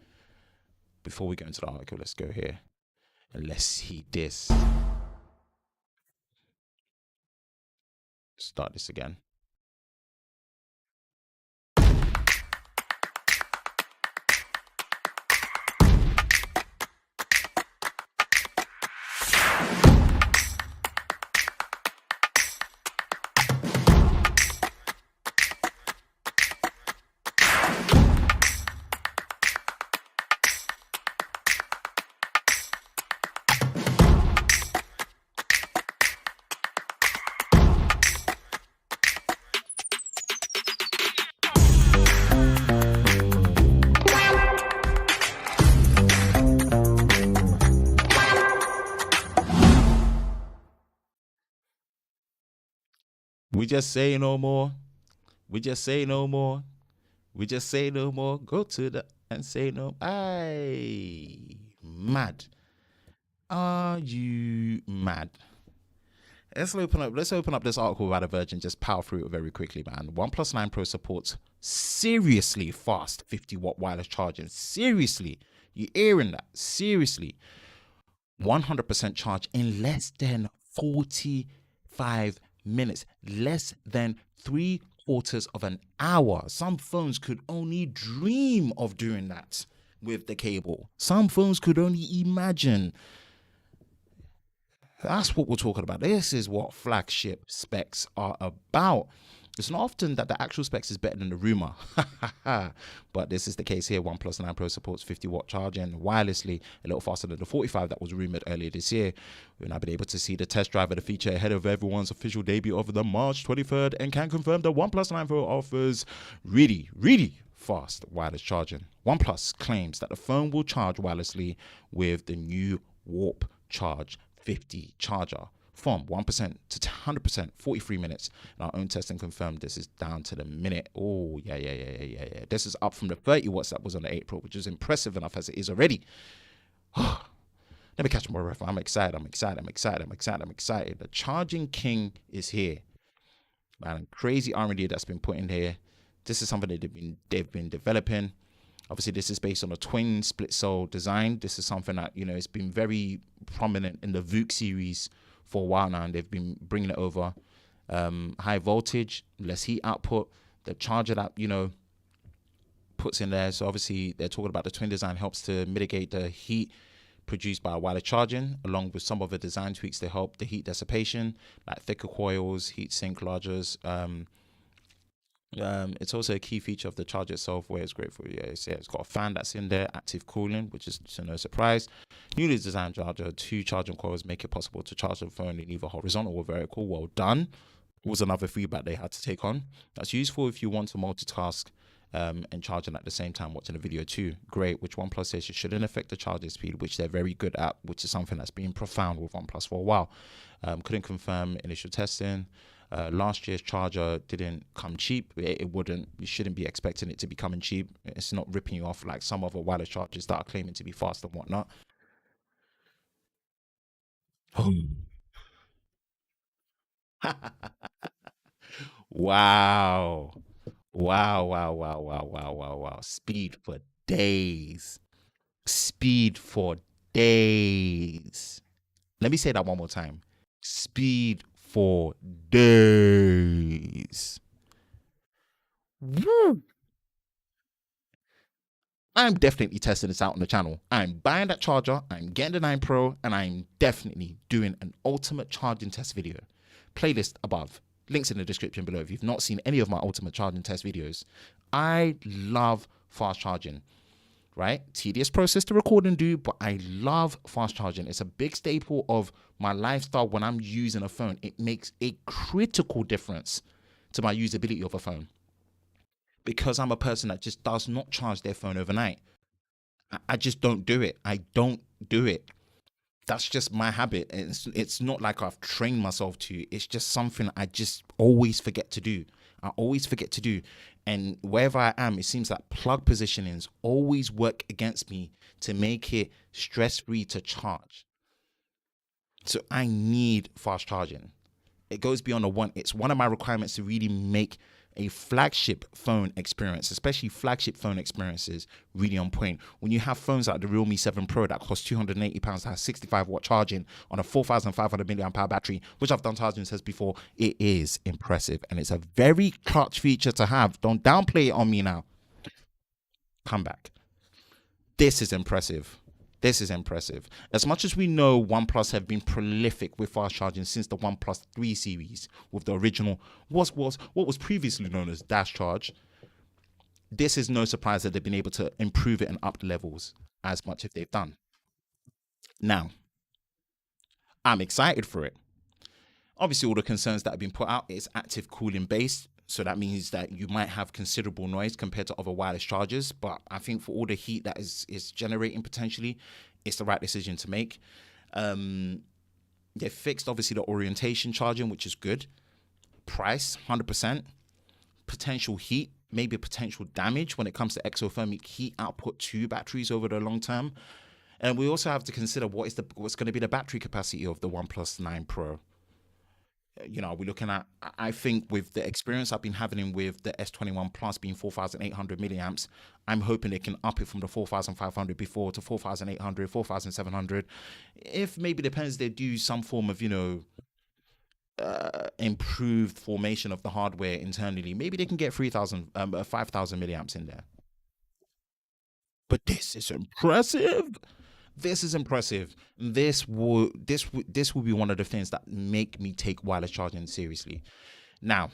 Before we go into the article, let's go here. And let's see this. Start this again. We just say no more. We just say no more. We just say no more. Go to the and say no. Aye, mad. Are you mad? Let's open up this article about a Virgin. Just power through it very quickly, man. OnePlus 9 Pro supports seriously fast 50-watt wireless charging. Seriously, you hearing that? Seriously, 100% charge in less than 45 minutes, less than 3/4 of an hour. Some phones could only dream of doing that with the cable. Some phones could only imagine. That's what we're talking about. This is what flagship specs are about. It's not often that the actual specs is better than the rumor, but this is the case here. OnePlus 9 Pro supports 50-watt charging wirelessly, a little faster than the 45 that was rumored earlier this year. We've now been able to see the test drive of the feature ahead of everyone's official debut of the March 23rd, and can confirm the OnePlus 9 Pro offers really, really fast wireless charging. OnePlus claims that the phone will charge wirelessly with the new Warp Charge 50 charger, from 1% to 100%, 43 minutes. And our own testing confirmed this is down to the minute. Oh, yeah. This is up from the 30 watts that was on the April, which is impressive enough as it is already. Let me catch my breath. I'm excited. The charging king is here. Man, crazy R&D that's been put in here. This is something that they've been developing. Obviously, this is based on a twin split cell design. This is something that, you know, it's been very prominent in the VOOC series for a while now, and they've been bringing it over. High voltage, less heat output, the charger that, you know, puts in there. So obviously they're talking about the twin design helps to mitigate the heat produced by wireless charging, along with some of the design tweaks to help the heat dissipation, like thicker coils, heat sink largers. It's also a key feature of the charger itself, where it's great for it's got a fan that's in there, active cooling, which is no surprise. Newly designed charger, 2 charging coils make it possible to charge the phone in either horizontal or vertical. Well done. Was another feedback they had to take on. That's useful if you want to multitask and charging at the same time watching a video too. Great, which OnePlus says it shouldn't affect the charging speed, which they're very good at, which is something that's been profound with OnePlus for a while. Couldn't confirm initial testing. Last year's charger didn't come cheap. It wouldn't. You shouldn't be expecting it to be coming cheap. It's not ripping you off like some other wireless chargers that are claiming to be fast and whatnot. Wow. Speed for days. Speed for days. Let me say that one more time. Speed for days. Woo. I'm definitely testing this out on the channel. I'm buying that charger, I'm getting the 9 Pro, and I'm definitely doing an ultimate charging test video. Playlist above. Links in the description below if you've not seen any of my ultimate charging test videos. I love fast charging, right? Tedious process to record and do, but I love fast charging. It's a big staple of my lifestyle when I'm using a phone. It makes a critical difference to my usability of a phone, because I'm a person that just does not charge their phone overnight. I just don't do it. I don't do it. That's just my habit. It's not like I've trained myself to. It's just something I just always forget to do. I always forget to do. And wherever I am, it seems that plug positionings always work against me to make it stress-free to charge. So I need fast charging. It goes beyond a one. It's one of my requirements to really make a flagship phone experience, especially flagship phone experiences, really on point. When you have phones like the Realme 7 Pro that cost £280 that has 65-watt charging on a 4,500 milliamp hour battery, which I've done charging tests before, it is impressive. And it's a very clutch feature to have. Don't downplay it on me now. Come back. This is impressive. This is impressive. As much as we know OnePlus have been prolific with fast charging since the OnePlus 3 series with the original, what was previously known as Dash Charge, this is no surprise that they've been able to improve it and up the levels as much as they've done. Now, I'm excited for it. Obviously, all the concerns that have been put out is active cooling based. So that means that you might have considerable noise compared to other wireless chargers. But I think for all the heat that is generating potentially, it's the right decision to make. They fixed, obviously, the orientation charging, which is good. Price, 100%. Potential heat, maybe potential damage when it comes to exothermic heat output to batteries over the long term. And we also have to consider what's going to be the battery capacity of the OnePlus 9 Pro. You know, we're looking at, I think with the experience I've been having with the S21 Plus being 4,800 milliamps, I'm hoping they can up it from the 4,500 before to 4,800, 4,700. If maybe depends, they do some form of, you know, improved formation of the hardware internally, maybe they can get 5,000 milliamps in there. But this is impressive. This is impressive. This will be one of the things that make me take wireless charging seriously. Now,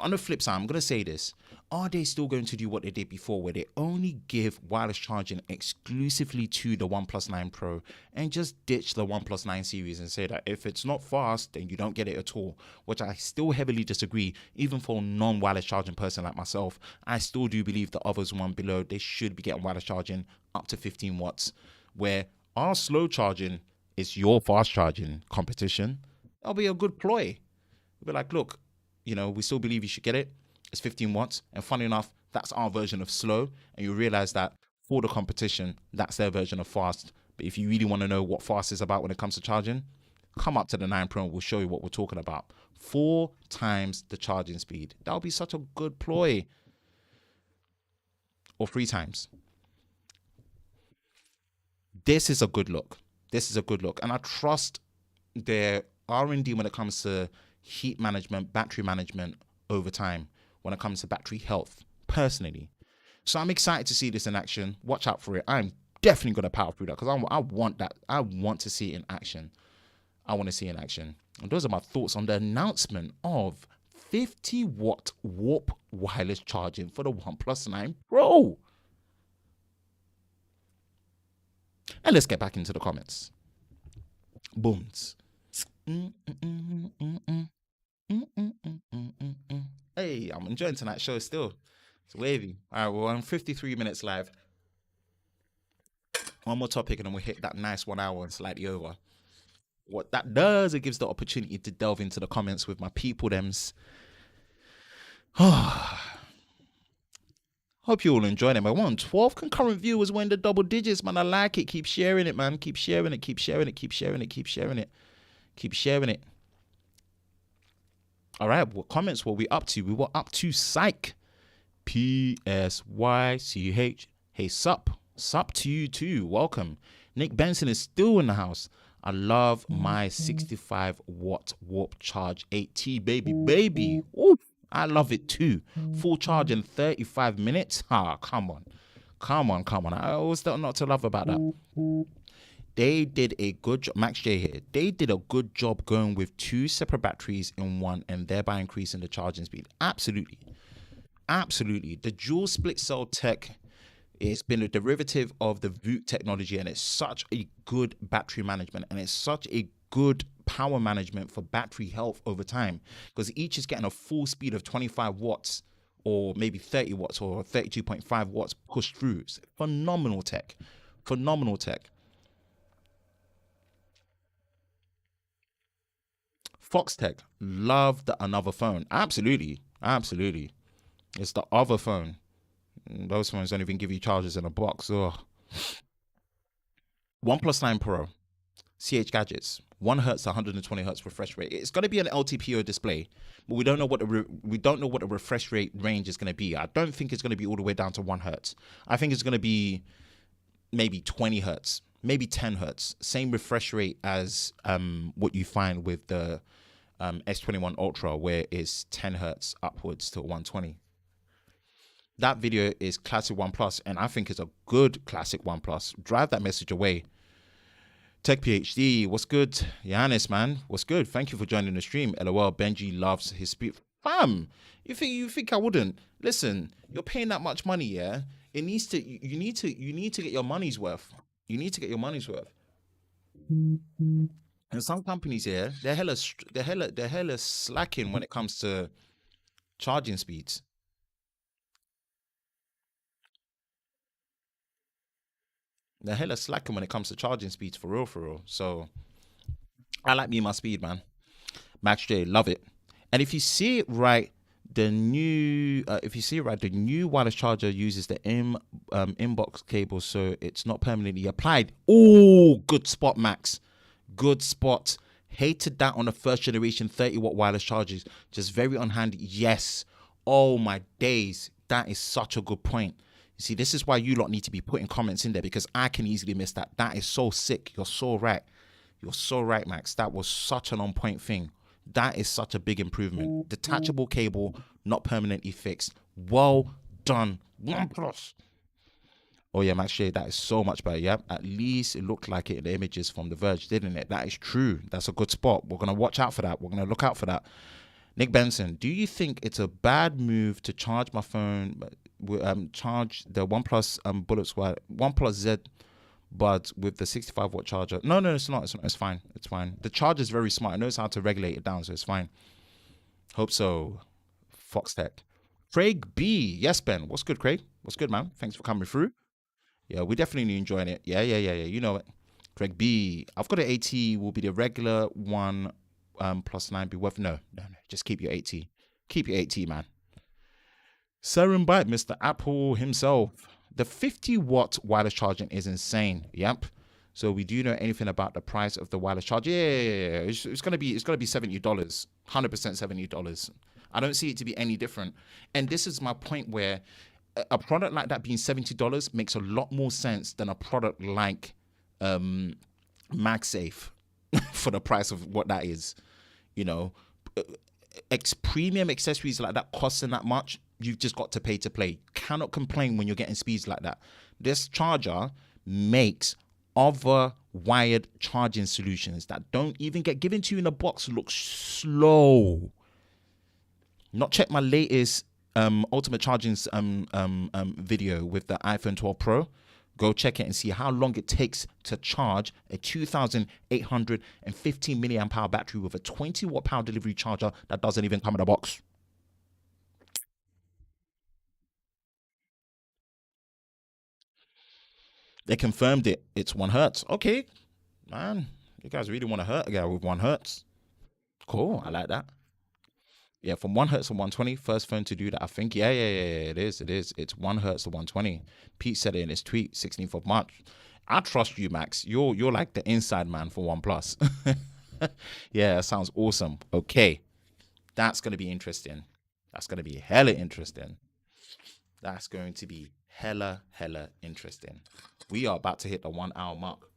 On the flip side, I'm going to say this. Are they still going to do what they did before, where they only give wireless charging exclusively to the OnePlus 9 Pro and just ditch the OnePlus 9 series and say that if it's not fast, then you don't get it at all? Which I still heavily disagree. Even for a non-wireless charging person like myself, I still do believe the others one below, they should be getting wireless charging up to 15 watts, where our slow charging is your fast charging competition. That'll be a good ploy. We'll be like, look, you know, we still believe you should get it. It's 15 watts. And funny enough, that's our version of slow. And you realize that for the competition, that's their version of fast. But if you really want to know what fast is about when it comes to charging, come up to the 9 Pro and we'll show you what we're talking about. 4 times the charging speed. That'll be such a good ploy. Or 3 times. This is a good look. This is a good look. And I trust their R&D when it comes to heat management, battery management over time, when it comes to battery health, personally. So I'm excited to see this in action. Watch out for it. I'm definitely going to power through that because I want that. I want to see it in action. I want to see it in action. And those are my thoughts on the announcement of 50-watt warp wireless charging for the OnePlus 9 Pro. And let's get back into the comments. Booms. Hey, I'm enjoying tonight's show still. It's wavy. All right, we're on 53 minutes live. One more topic and then we'll hit that nice 1 hour and slightly over. What that does, it gives the opportunity to delve into the comments with my people thems. Hope you all enjoyed it, man. 12 concurrent viewers. We're in the double digits, man. I like it. Keep sharing it, man. Keep sharing it. Keep sharing it. Keep sharing it. Keep sharing it. Keep sharing it. All right. What comments were we up to? We were up to Psych. PSYCH. Hey, sup. Sup to you too. Welcome. Nick Benson is still in the house. I love my 65-watt warp charge 8T, baby. Ooh. I love it too. Full charge in 35 minutes. Come on. I always don't know what to love about that. They did a good job. Max J here. They did a good job going with 2 separate batteries in one and thereby increasing the charging speed. Absolutely. The dual split cell tech, it's been a derivative of the VOOT technology, and it's such a good battery management, and it's such a good power management for battery health over time, because each is getting a full speed of 25 watts or maybe 30 watts or 32.5 watts pushed through. It's phenomenal tech. Foxtech, love the another phone. Absolutely. It's the other phone. Those phones don't even give you chargers in a box. Ugh. OnePlus 9 Pro, CH Gadgets, 1 Hz, 120 Hz refresh rate. It's going to be an LTPO display, but we don't know what the refresh rate range is going to be. I don't think it's going to be all the way down to 1 Hz. I think it's going to be maybe 20 Hz, maybe 10 Hz. Same refresh rate as what you find with the S21 Ultra, where it's 10 Hz upwards to 120. That video is classic OnePlus, and I think it's a good classic OnePlus. Drive that message away. Tech PhD, what's good? Yanis, man, what's good? Thank you for joining the stream. LOL, Benji loves his speed. Fam, you think I wouldn't? Listen, you're paying that much money, yeah? It needs to. You need to get your money's worth. And some companies here, they're hella slacking when it comes to charging speeds. They're hella slacking when it comes to charging speeds, for real. So I like me my speed, man. Max J, love it. And if you see it right, the new wireless charger uses the inbox cable, so it's not permanently applied. Oh, good spot, Max. Good spot. Hated that on the first generation 30-watt wireless chargers. Just very unhandy. Yes. Oh my days. That is such a good point. You see, this is why you lot need to be putting comments in there, because I can easily miss that. That is so sick. You're so right. Max. That was such an on-point thing. That is such a big improvement. Detachable cable, not permanently fixed. Well done, OnePlus. Oh yeah, Max J, that is so much better. Yep, at least it looked like it in the images from The Verge, didn't it? That is true. That's a good spot. We're going to watch out for that. We're going to look out for that. Nick Benson, do you think it's a bad move to charge my phone, charge the OnePlus Bullet Squad, OnePlus Z, but with the 65-watt charger? No, no, it's not. It's not. It's fine. It's fine. The charger is very smart. It knows how to regulate it down, so it's fine. Hope so. Fox Tech. Craig B. Yes, Ben. What's good, Craig? What's good, man? Thanks for coming through. Yeah, we're definitely enjoying it. Yeah, yeah, yeah, yeah. You know it. Craig B. I've got an 80. Will be the regular one plus 9 be worth? No, no, no. Just keep your 80. Keep your 80, man. Saren Bite, Mr. Apple himself. The 50-watt wireless charging is insane. Yep. So we do know anything about the price of the wireless charger? Yeah. It's gonna be $70, 100% $70. I don't see it to be any different. And this is my point where a product like that being $70 makes a lot more sense than a product like MagSafe for the price of what that is. You know, premium accessories like that costing that much, you've just got to pay to play. Cannot complain when you're getting speeds like that. This charger makes other wired charging solutions that don't even get given to you in a box look slow. Not check my latest ultimate charging video with the iPhone 12 Pro. Go check it and see how long it takes to charge a 2,815 milliamp hour battery with a 20-watt power delivery charger that doesn't even come in a box. They confirmed it. It's 1 hertz. Okay, man, you guys really want to hurt a guy with 1 hertz? Cool, I like that. Yeah, from 1 hertz to 120, first phone to do that, I think. Yeah, it is. It is. It's 1 hertz to 120. Pete said it in his tweet, 16th of March. I trust you, Max. You're like the inside man for OnePlus. Yeah, that sounds awesome. Okay, that's gonna be interesting. That's gonna be hella interesting. That's going to be hella interesting. We are about to hit the 1 hour mark.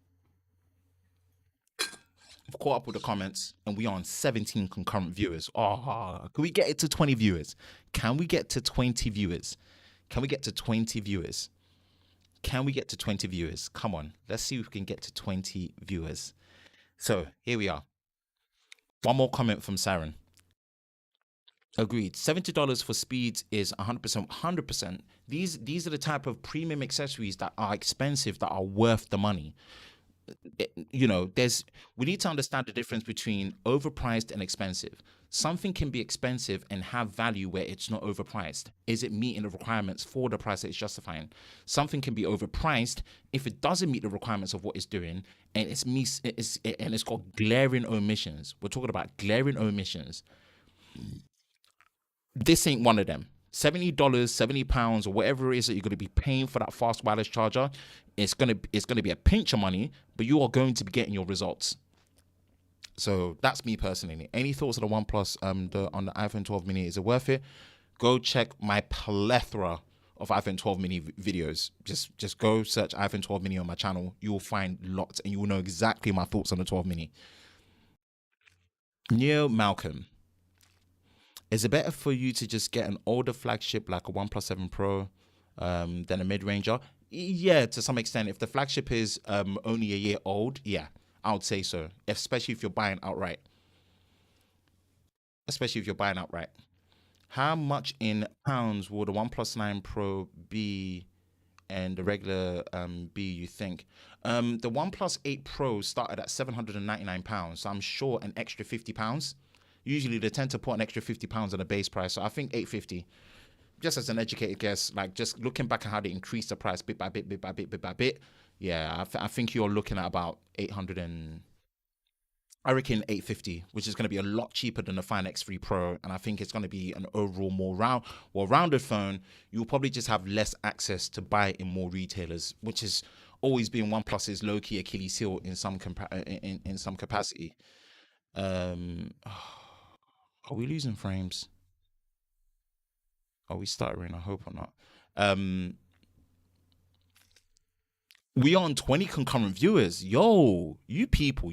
I've caught up with the comments and we are on 17 concurrent viewers. Oh, can we get it to 20 viewers? Can we get to 20 viewers? Can we get to 20 viewers? Can we get to 20 viewers? Come on, let's see if we can get to 20 viewers. So here we are. One more comment from Saren. Agreed. $70 for speeds is 100%. 100%. These are the type of premium accessories that are expensive that are worth the money. You know, we need to understand the difference between overpriced and expensive. Something can be expensive and have value where it's not overpriced. Is it meeting the requirements for the price that it's justifying? Something can be overpriced if it doesn't meet the requirements of what it's doing and it's got glaring omissions. We're talking about glaring omissions. This ain't one of them. $70, £70, or whatever it is that you're going to be paying for that fast wireless charger, it's gonna be a pinch of money, but you are going to be getting your results. So that's me personally. Any thoughts on the OnePlus on the iPhone 12 mini? Is it worth it? Go check my plethora of iPhone 12 mini videos. Just go search iPhone 12 mini on my channel. You will find lots, and you will know exactly my thoughts on the 12 mini. Neil Malcolm. Is it better for you to just get an older flagship like a OnePlus 7 Pro than a mid-ranger? Yeah, to some extent. If the flagship is only a year old, yeah, I would say so. Especially if you're buying outright. Especially if you're buying outright. How much in pounds will the OnePlus 9 Pro be and the regular be, you think? The OnePlus 8 Pro started at £799, so I'm sure an extra £50. Usually they tend to put an extra £50 on the base price, so I think 850. Just as an educated guess, like just looking back at how they increased the price bit by bit, bit by bit, bit by bit. Yeah, I think you're looking at about 800 and I reckon 850, which is going to be a lot cheaper than the Fine X3 Pro, and I think it's going to be an overall more rounded phone. You'll probably just have less access to buy in more retailers, which has always been OnePlus's low-key Achilles heel in some in some capacity. Are we losing frames? Are we stuttering? I hope or not. We on 20 concurrent viewers. Yo, you people.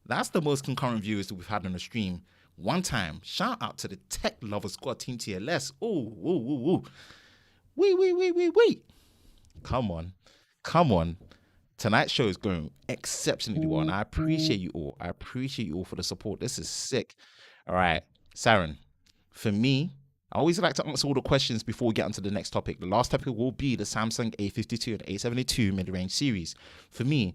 That's the most concurrent viewers that we've had on the stream. One time. Shout out to the Tech Lover Squad Team TLS. Oh. Wait. Come on. Tonight's show is going exceptionally well, and I appreciate you all. I appreciate you all for the support. This is sick. All right, Saren. For me, I always like to answer all the questions before we get onto the next topic. The last topic will be the Samsung A52 and A72 mid-range series. For me,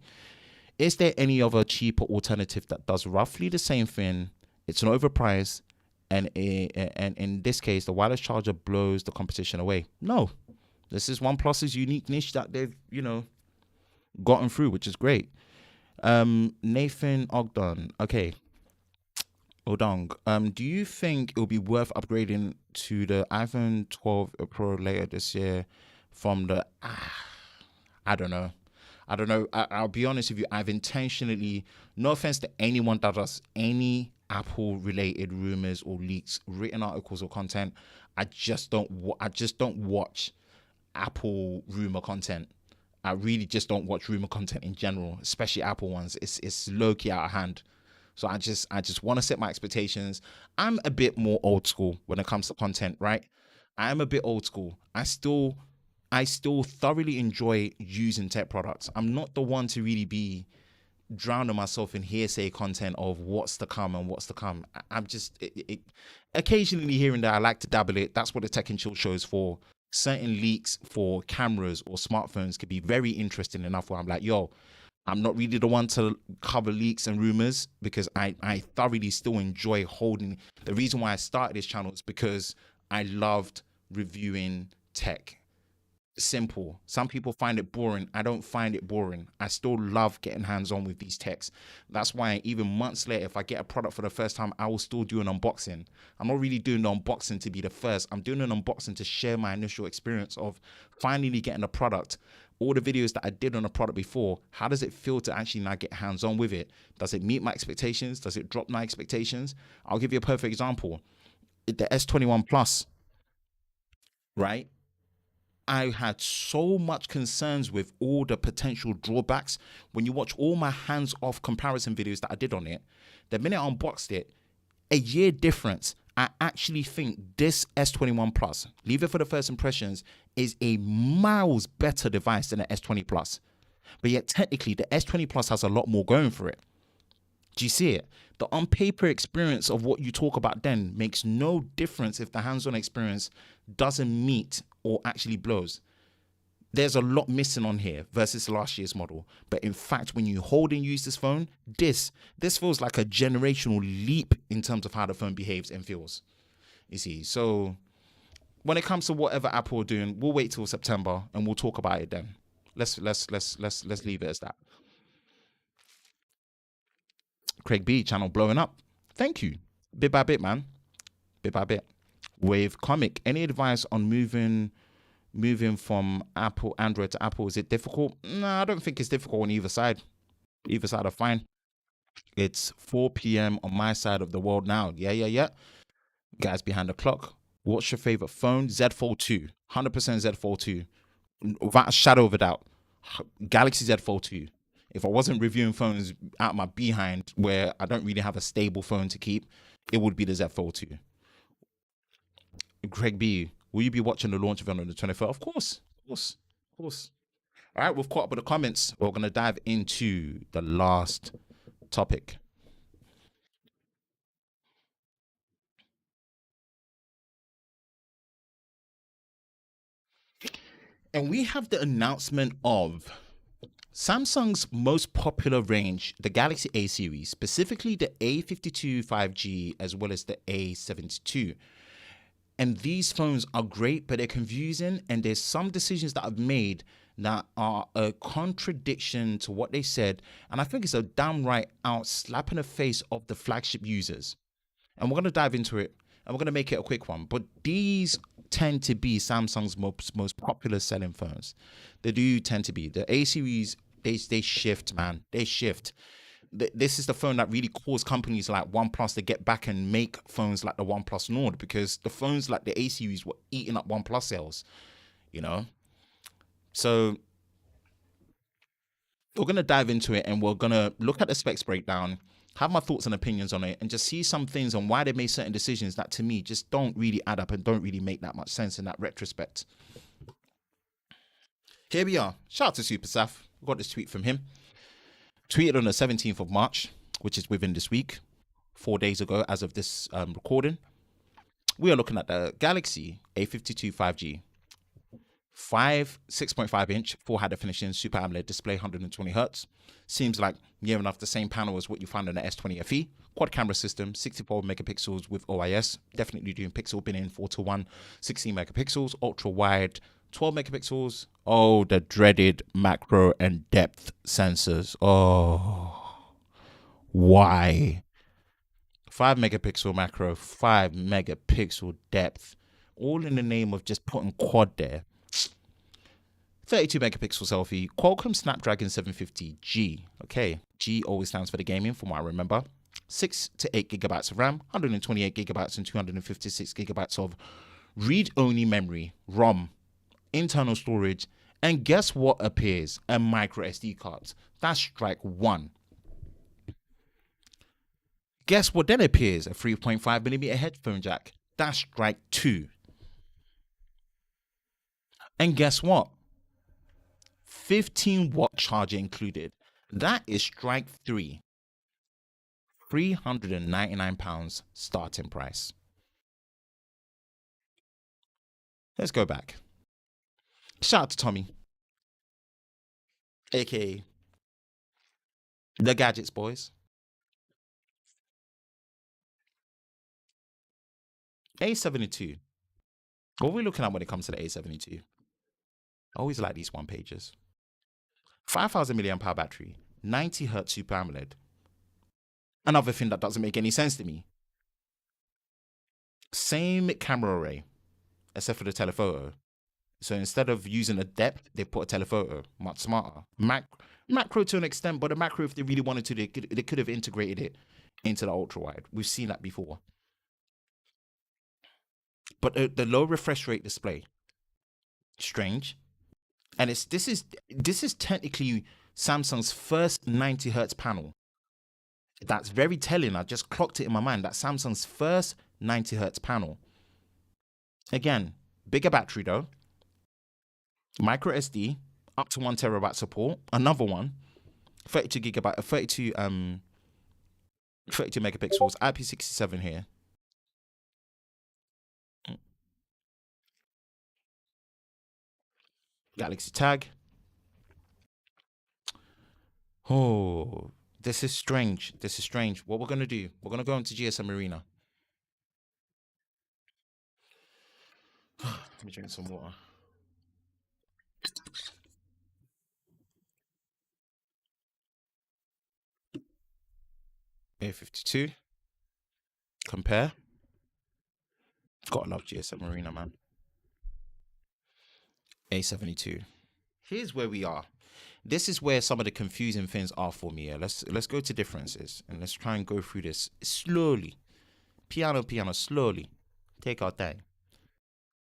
is there any other cheaper alternative that does roughly the same thing? It's an overpriced, and in this case, the wireless charger blows the competition away. No, this is OnePlus's unique niche that they've gotten through, which is great. Nathan Ogden. Okay. Odong, do you think it'll be worth upgrading to the iPhone 12 Pro later this year from the I don't know. I don't know. I'll be honest with you. I've intentionally, no offense to anyone that does any Apple related rumors or leaks, written articles or content. I just don't watch Apple rumor content. I really just don't watch rumor content in general, especially Apple ones. It's low key out of hand. So I just want to set my expectations. I'm a bit more old school when it comes to content, right? I am a bit old school. I still thoroughly enjoy using tech products. I'm not the one to really be drowning myself in hearsay content of what's to come and what's to come. I'm just occasionally hearing that I like to dabble it. That's what the Tech and Chill show is for. Certain leaks for cameras or smartphones could be very interesting enough where I'm like, yo, I'm not really the one to cover leaks and rumors because I thoroughly still enjoy holding. The reason why I started this channel is because I loved reviewing tech. Simple. Some people find it boring. I don't find it boring. I still love getting hands on with these techs. That's why even months later, if I get a product for the first time, I will still do an unboxing. I'm not really doing the unboxing to be the first. I'm doing an unboxing to share my initial experience of finally getting a product. All the videos that I did on a product before, how does it feel to actually now get hands on with it? Does it meet my expectations? Does it drop my expectations? I'll give you a perfect example. The S21 Plus, right? I had so much concerns with all the potential drawbacks. When you watch all my hands-off comparison videos that I did on it, the minute I unboxed it, a year difference, I actually think this S21 Plus, leave it for the first impressions, is a miles better device than the S20 Plus. But yet technically the S20 Plus has a lot more going for it. Do you see it? The on-paper experience of what you talk about then makes no difference if the hands-on experience doesn't meet or actually blows. There's a lot missing on here versus last year's model. But in fact, when you hold and use this phone, this feels like a generational leap in terms of how the phone behaves and feels. You see, so when it comes to whatever Apple are doing, we'll wait till September and we'll talk about it then. Let's leave it as that. Craig B channel blowing up. Thank you. Bit by bit, man. Bit by bit. With Comic, any advice on moving from Android to Apple? Is it difficult? No, I don't think it's difficult on either side. Either side are fine. It's 4 p.m. on my side of the world now. Yeah. Guys behind the clock. What's your favorite phone? Z Fold 2. 100% Z Fold 2. Without a shadow of a doubt. Galaxy Z Fold 2. If I wasn't reviewing phones out my behind where I don't really have a stable phone to keep, it would be the Z Fold 2. Greg B, will you be watching the launch event on the 23rd? Of course. All right, we've caught up with the comments. We're going to dive into the last topic. And we have the announcement of Samsung's most popular range, the Galaxy A series, specifically the A52 5G as well as the A72. And these phones are great, but they're confusing. And there's some decisions that I've made that are a contradiction to what they said. And I think it's a downright out slap in the face of the flagship users. And we're going to dive into it and we're going to make it a quick one. But these tend to be Samsung's most popular selling phones. They do tend to be. The A series, they shift, man. They shift. This is the phone that really caused companies like OnePlus to get back and make phones like the OnePlus Nord, because the phones like the A series were eating up OnePlus sales, you know? So we're going to dive into it and we're going to look at the specs breakdown, have my thoughts and opinions on it, and just see some things on why they made certain decisions that to me just don't really add up and don't really make that much sense in that retrospect. Here we are. Shout out to Super Saf. We got this tweet from him. Tweeted on the 17th of March, which is within this week. 4 days ago as of this recording. We are looking at the Galaxy A52 5G. 6.5 inch, full high definition, super AMOLED display, 120 Hz. Seems like near enough the same panel as what you find on the S20 FE. Quad camera system, 64 megapixels with OIS. Definitely doing pixel binning 4:1, 16 megapixels. Ultra wide, 12 megapixels. Oh, the dreaded macro and depth sensors. Oh, why? 5 megapixel macro, 5 megapixel depth. All in the name of just putting quad there. 32 megapixel selfie, Qualcomm Snapdragon 750G. Okay, G always stands for the gaming, from what I remember. 6 to 8 gigabytes of RAM, 128 gigabytes and 256 gigabytes of read-only memory, ROM, internal storage, and guess what appears? A micro SD card. That's strike one. Guess what then appears? A 3.5mm headphone jack. That's strike two. And guess what? 15-watt charger included. That is strike three. £399 starting price. Let's go back. Shout out to Tommy, aka the Gadgets Boys. A72. What are we looking at when it comes to the A72? I always like these one pages. 5,000 milliamp hour battery, 90 Hz Super AMOLED. Another thing that doesn't make any sense to me. Same camera array, except for the telephoto. So instead of using a depth, they put a telephoto. Much smarter. Macro to an extent, but the macro, if they really wanted to, they could have integrated it into the ultra wide. We've seen that before. But the low refresh rate display, strange. And this is technically Samsung's first 90 Hz panel. That's very telling. I just clocked it in my mind. That's Samsung's first 90 Hz panel. Again, bigger battery though. Micro SD, up to 1 terabyte support. Another one, 32 gigabyte, 32 megapixels. IP67 here. Galaxy tag. Oh, this is strange. This is strange. What we're gonna do? We're gonna go into GSM Arena. Let me drink some water. A52. Compare. Gotta love GSM Arena, man. A72. Here's where we are. This is where some of the confusing things are for me. Yeah? Let's go to differences and let's try and go through this slowly. Piano, slowly. Take our time.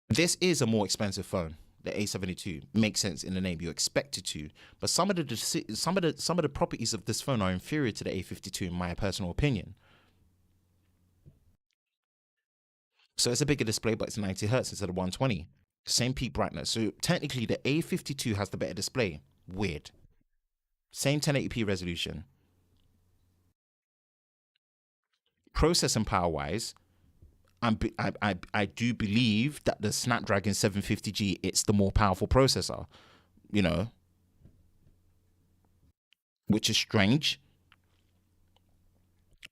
This is a more expensive phone. The A72 makes sense in the name. You expect it to, but some of the properties of this phone are inferior to the A52 in my personal opinion. So it's a bigger display, but it's 90 Hz instead of 120. Same peak brightness. So technically, the A52 has the better display. Weird. Same 1080p resolution. Processing power wise, I do believe that the Snapdragon 750G, it's the more powerful processor, you know, which is strange,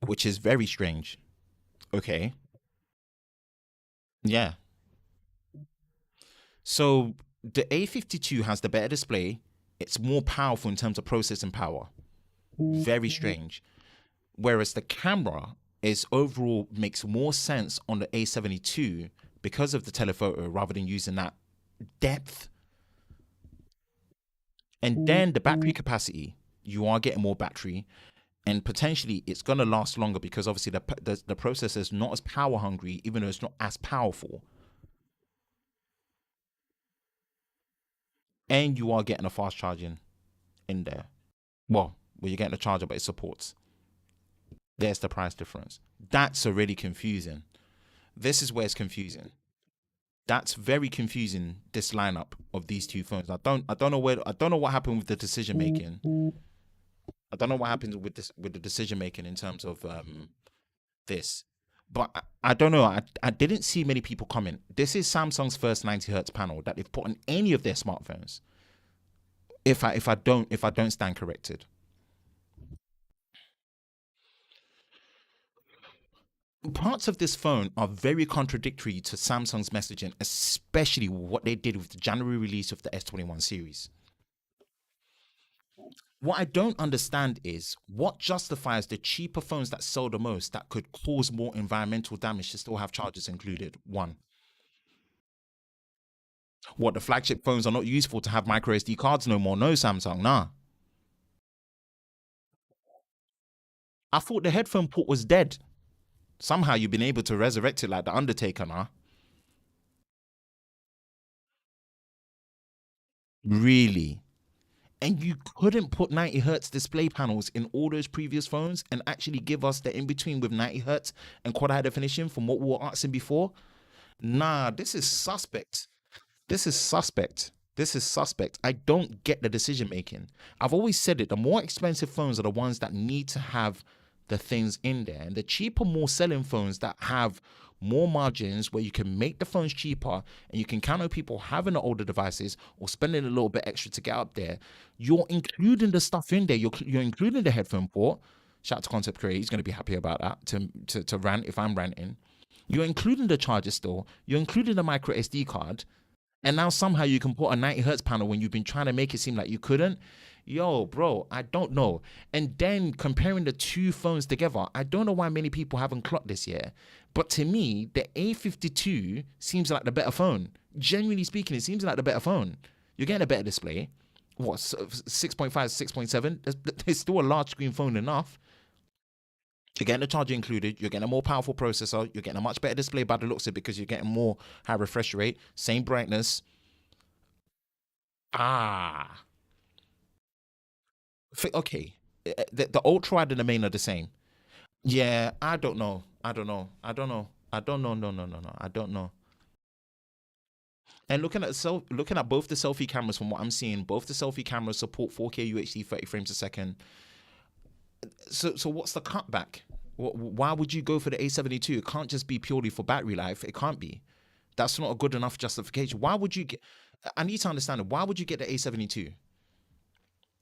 which is very strange. Okay. Yeah. So the A52 has the better display. It's more powerful in terms of processing power. Very strange. Whereas the camera is overall makes more sense on the A72 because of the telephoto rather than using that depth. And then the battery capacity, you are getting more battery, and potentially it's going to last longer because obviously the processor is not as power hungry, even though it's not as powerful. And you are getting a fast charging in there. Well, you're getting a charger, but it supports. There's the price difference. That's already confusing. This is where it's confusing. That's very confusing. This lineup of these two phones. I don't know what happened with the decision making. I don't know what happened with the decision making in terms of this. But I don't know. I didn't see many people comment. This is Samsung's first 90 hertz panel that they've put on any of their smartphones. If I don't stand corrected. Parts of this phone are very contradictory to Samsung's messaging, especially what they did with the January release of the S21 series. What I don't understand is what justifies the cheaper phones that sell the most that could cause more environmental damage to still have chargers included. One, what, the flagship phones are not useful to have micro SD cards no more? No, Samsung, nah. I thought the headphone port was dead. Somehow you've been able to resurrect it like the Undertaker, nah. Really? And you couldn't put 90 hertz display panels in all those previous phones and actually give us the in between with 90 hertz and quad high definition from what we were asking before? Nah, this is suspect. This is suspect. This is suspect. I don't get the decision making. I've always said it. The more expensive phones are the ones that need to have the things in there. And the cheaper, more selling phones that have more margins where you can make the phones cheaper and you can count on people having the older devices or spending a little bit extra to get up there. You're including the stuff in there. You're including the headphone port. Shout out to Concept Creator. He's going to be happy about that to rant if I'm ranting. You're including the charger still. You're including the micro SD card. And now somehow you can put a 90 hertz panel when you've been trying to make it seem like you couldn't. Yo, bro, I don't know. And then comparing the two phones together, I don't know why many people haven't clocked this yet. But to me, the A52 seems like the better phone. Genuinely speaking, it seems like the better phone. You're getting a better display. What, 6.5, 6.7? It's still a large screen phone enough. You're getting the charger included. You're getting a more powerful processor. You're getting a much better display by the looks of it because you're getting more high refresh rate, same brightness. Ah, okay. The ultra wide and the main are the same. Yeah, I don't know. I don't know. I don't know. I don't know. No, no, no, no. I don't know. And looking at both the selfie cameras, from what I'm seeing, both the selfie cameras support 4K UHD 30 frames a second. So what's the cutback? Why would you go for the A72? It can't just be purely for battery life. It can't be. That's not a good enough justification. Why would you get? I need to understand it. Why would you get the A72?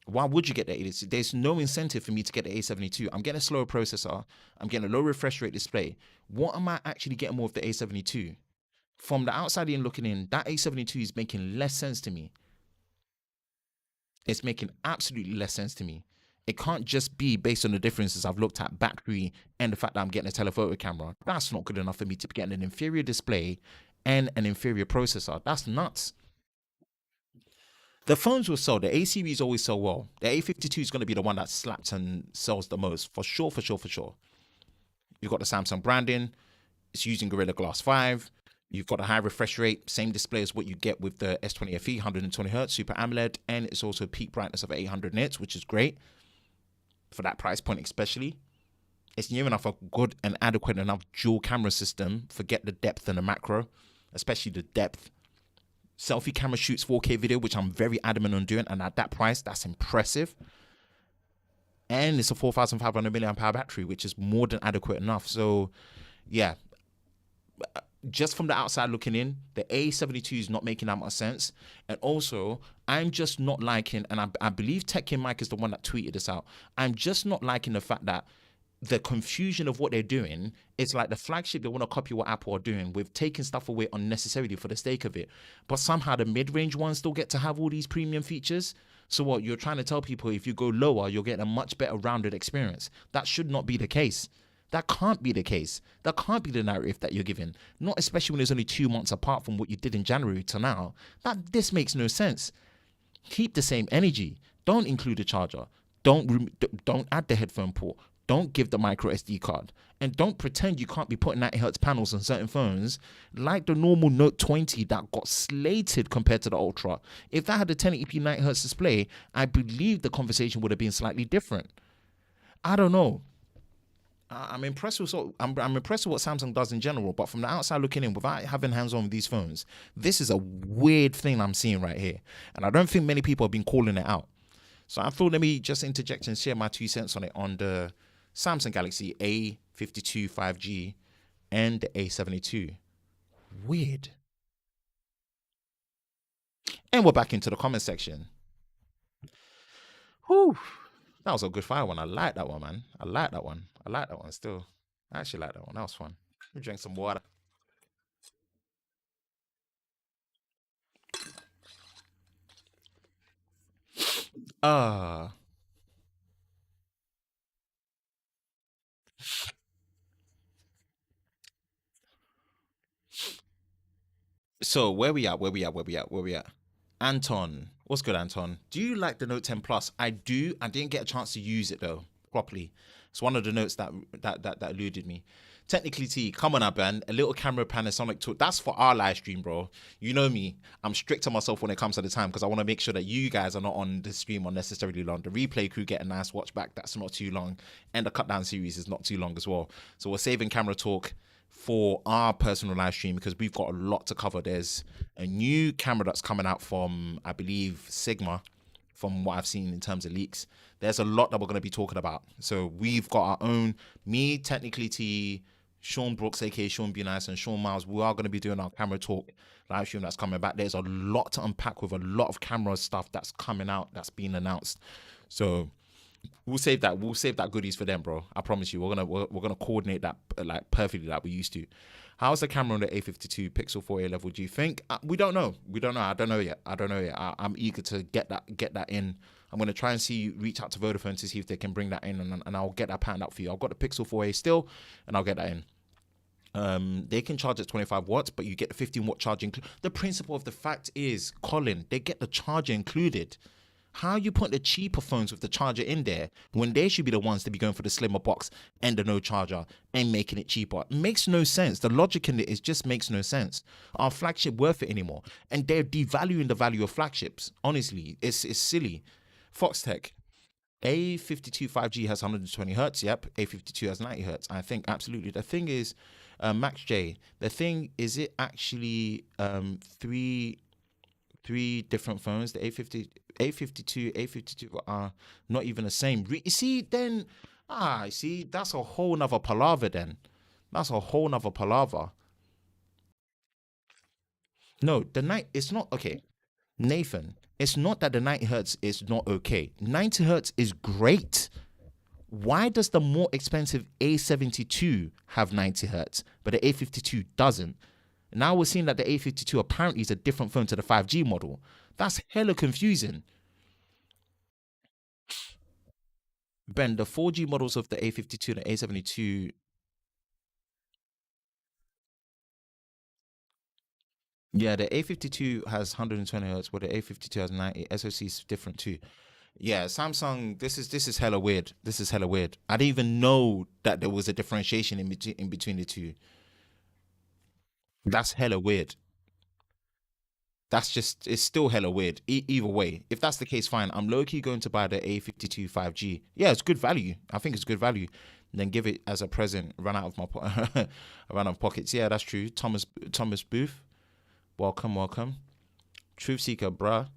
Why would you get the A72? There's no incentive for me to get the A72. I'm getting a slower processor. I'm getting a low refresh rate display. What am I actually getting more of the A72? From the outside in looking in, that A72 is making less sense to me. It's making absolutely less sense to me. It can't just be based on the differences I've looked at battery and the fact that I'm getting a telephoto camera. That's not good enough for me to be getting an inferior display and an inferior processor. That's nuts. The phones will sell. The A series always sell well. The A52 is going to be the one that slaps and sells the most. For sure, for sure, for sure. You've got the Samsung branding. It's using Gorilla Glass 5. You've got a high refresh rate, same display as what you get with the S20 FE, 120 Hz Super AMOLED, and it's also peak brightness of 800 nits, which is great for that price point, especially. It's near enough a good and adequate enough dual camera system. Forget the depth and the macro, especially the depth. Selfie camera shoots 4K video, which I'm very adamant on doing, and at that price, that's impressive. And it's a 4,500 milliamp hour battery, which is more than adequate enough. So, yeah, just from the outside looking in, the A72 is not making that much sense. And also, I'm just not liking, and I believe Tech Mike is the one that tweeted this out. I'm just not liking the fact that the confusion of what they're doing is like the flagship. They want to copy what Apple are doing with taking stuff away unnecessarily for the sake of it. But somehow the mid-range ones still get to have all these premium features. So what, you're trying to tell people if you go lower, you'll get a much better rounded experience. That should not be the case. That can't be the case. That can't be the narrative that you're giving. Not especially when there's only 2 months apart from what you did in January to now. This makes no sense. Keep the same energy. Don't include a charger. Don't add the headphone port. Don't give the micro SD card. And don't pretend you can't be putting 90 hertz panels on certain phones like the normal Note 20 that got slated compared to the Ultra. If that had a 1080p 90 hertz display, I believe the conversation would have been slightly different. I don't know. I'm impressed with I'm impressed with what Samsung does in general, but from the outside looking in, without having hands-on with these phones, this is a weird thing I'm seeing right here, and I don't think many people have been calling it out. So I thought let me just interject and share my 2 cents on it on the Samsung Galaxy A52 5G, and the A72. Weird. And we're back into the comment section. Whew. That was a good fire one. I like that one, man. I like that one. I like that one still. I actually like that one. That was fun. Let me drink some water. Uh so where we at? Where we at? Where we at? Where we at? Anton. What's good, Anton? Do you like the Note 10 Plus? I do. I didn't get a chance to use it though properly. It's one of the notes that eluded me. Technically, T, come on, man. A little camera Panasonic tool. That's for our live stream, bro. You know me. I'm strict to myself when it comes to the time because I want to make sure that you guys are not on the stream unnecessarily long. The replay crew get a nice watch back. That's not too long. And the cut down series is not too long as well. So we're saving camera talk for our personal live stream because we've got a lot to cover. There's a new camera that's coming out from, I believe, Sigma, from what I've seen in terms of leaks. There's a lot that we're going to be talking about. So we've got our own, me, Technically T, Sean Brooks, aka Sean B Nice, and Sean Miles. We are going to be doing our camera talk live stream that's coming back. There's a lot to unpack with a lot of camera stuff that's coming out, that's being announced. So we'll save that. We'll save that goodies for them, bro. I promise you. We're gonna coordinate that like perfectly like we used to. How's the camera on the A52 Pixel 4a level? Do you think? We don't know. We don't know. I don't know yet. I'm eager to get that in. I'm gonna try and reach out to Vodafone to see if they can bring that in, and I'll get that patterned out for you. I've got the Pixel 4a still, and I'll get that in. They can charge at 25 watts, but you get the 15-watt charge included. The principle of the fact is, Colin, they get the charger included. How you put the cheaper phones with the charger in there when they should be the ones to be going for the slimmer box and the no charger and making it cheaper? It makes no sense. The logic in it just makes no sense. Are flagship worth it anymore? And they're devaluing the value of flagships. Honestly, it's silly. Foxtech. A52 5G has 120 hertz. Yep. A52 has 90 hertz. I think absolutely. The thing is, Max J. The thing is, it actually three different phones. The A52, A52 are not even the same. You see, then see, that's a whole nother palaver. Then that's a whole nother palaver. No, the night it's not okay. Nathan, it's not that the 90 hertz is not okay. 90 hertz is great. Why does the more expensive A72 have 90 hertz, but the A52 doesn't? Now we're seeing that the A52 apparently is a different phone to the 5G model. That's hella confusing. Ben, the 4G models of the A52 and the A72, yeah, the A52 has 120 hertz, but the A52 has 90. SoC is different too. Yeah, Samsung. This is hella weird. This is hella weird. I didn't even know that there was a differentiation in between the two. That's hella weird. That's just it's still hella weird. Either way, if that's the case, fine. I'm low key going to buy the A52 5G. Yeah, it's good value. I think it's good value. And then give it as a present. Run out of run out of pockets. Yeah, that's true. Thomas Booth, welcome, welcome. Truth seeker, bruh.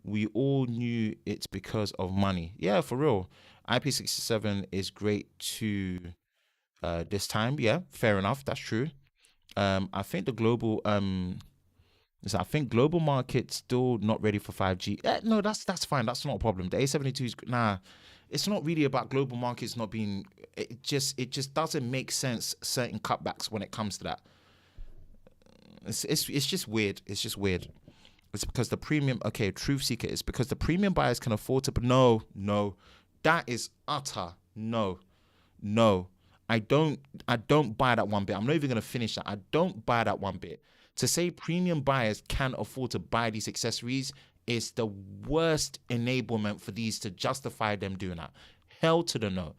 We all knew it's because of money. Yeah, for real. IP67 is great to this time. Yeah, fair enough. That's true. I think the global so I think global market's still not ready for 5G. No, that's fine. That's not a problem. The A72 is nah. It's not really about global markets not being. It just doesn't make sense. Certain cutbacks when it comes to that. It's just weird. It's just weird. It's because the premium. Okay, truth seeker. It's because the premium buyers can afford to. But no, that is utter no, no. I don't buy that one bit. I'm not even gonna finish that. I don't buy that one bit. To say premium buyers can afford to buy these accessories is the worst enablement for these to justify them doing that. Hell to the no.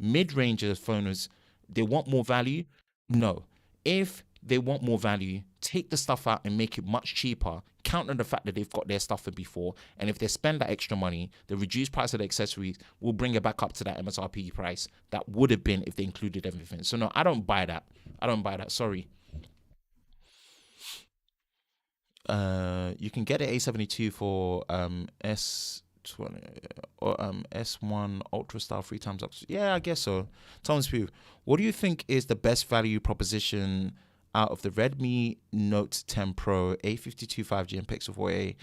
Mid-range phoners, they want more value. No. If they want more value, take the stuff out and make it much cheaper. Count on the fact that they've got their stuff in before, and if they spend that extra money, the reduced price of the accessories will bring it back up to that MSRP price that would have been if they included everything. So no, I don't buy that. I don't buy that. Sorry. You can get an A72 for 20 or S1 Ultra Style 3 times up. Yeah, I guess so. Thomas Pugh, what do you think is the best value proposition out of the Redmi Note 10 Pro, A52 5G, and Pixel 4a?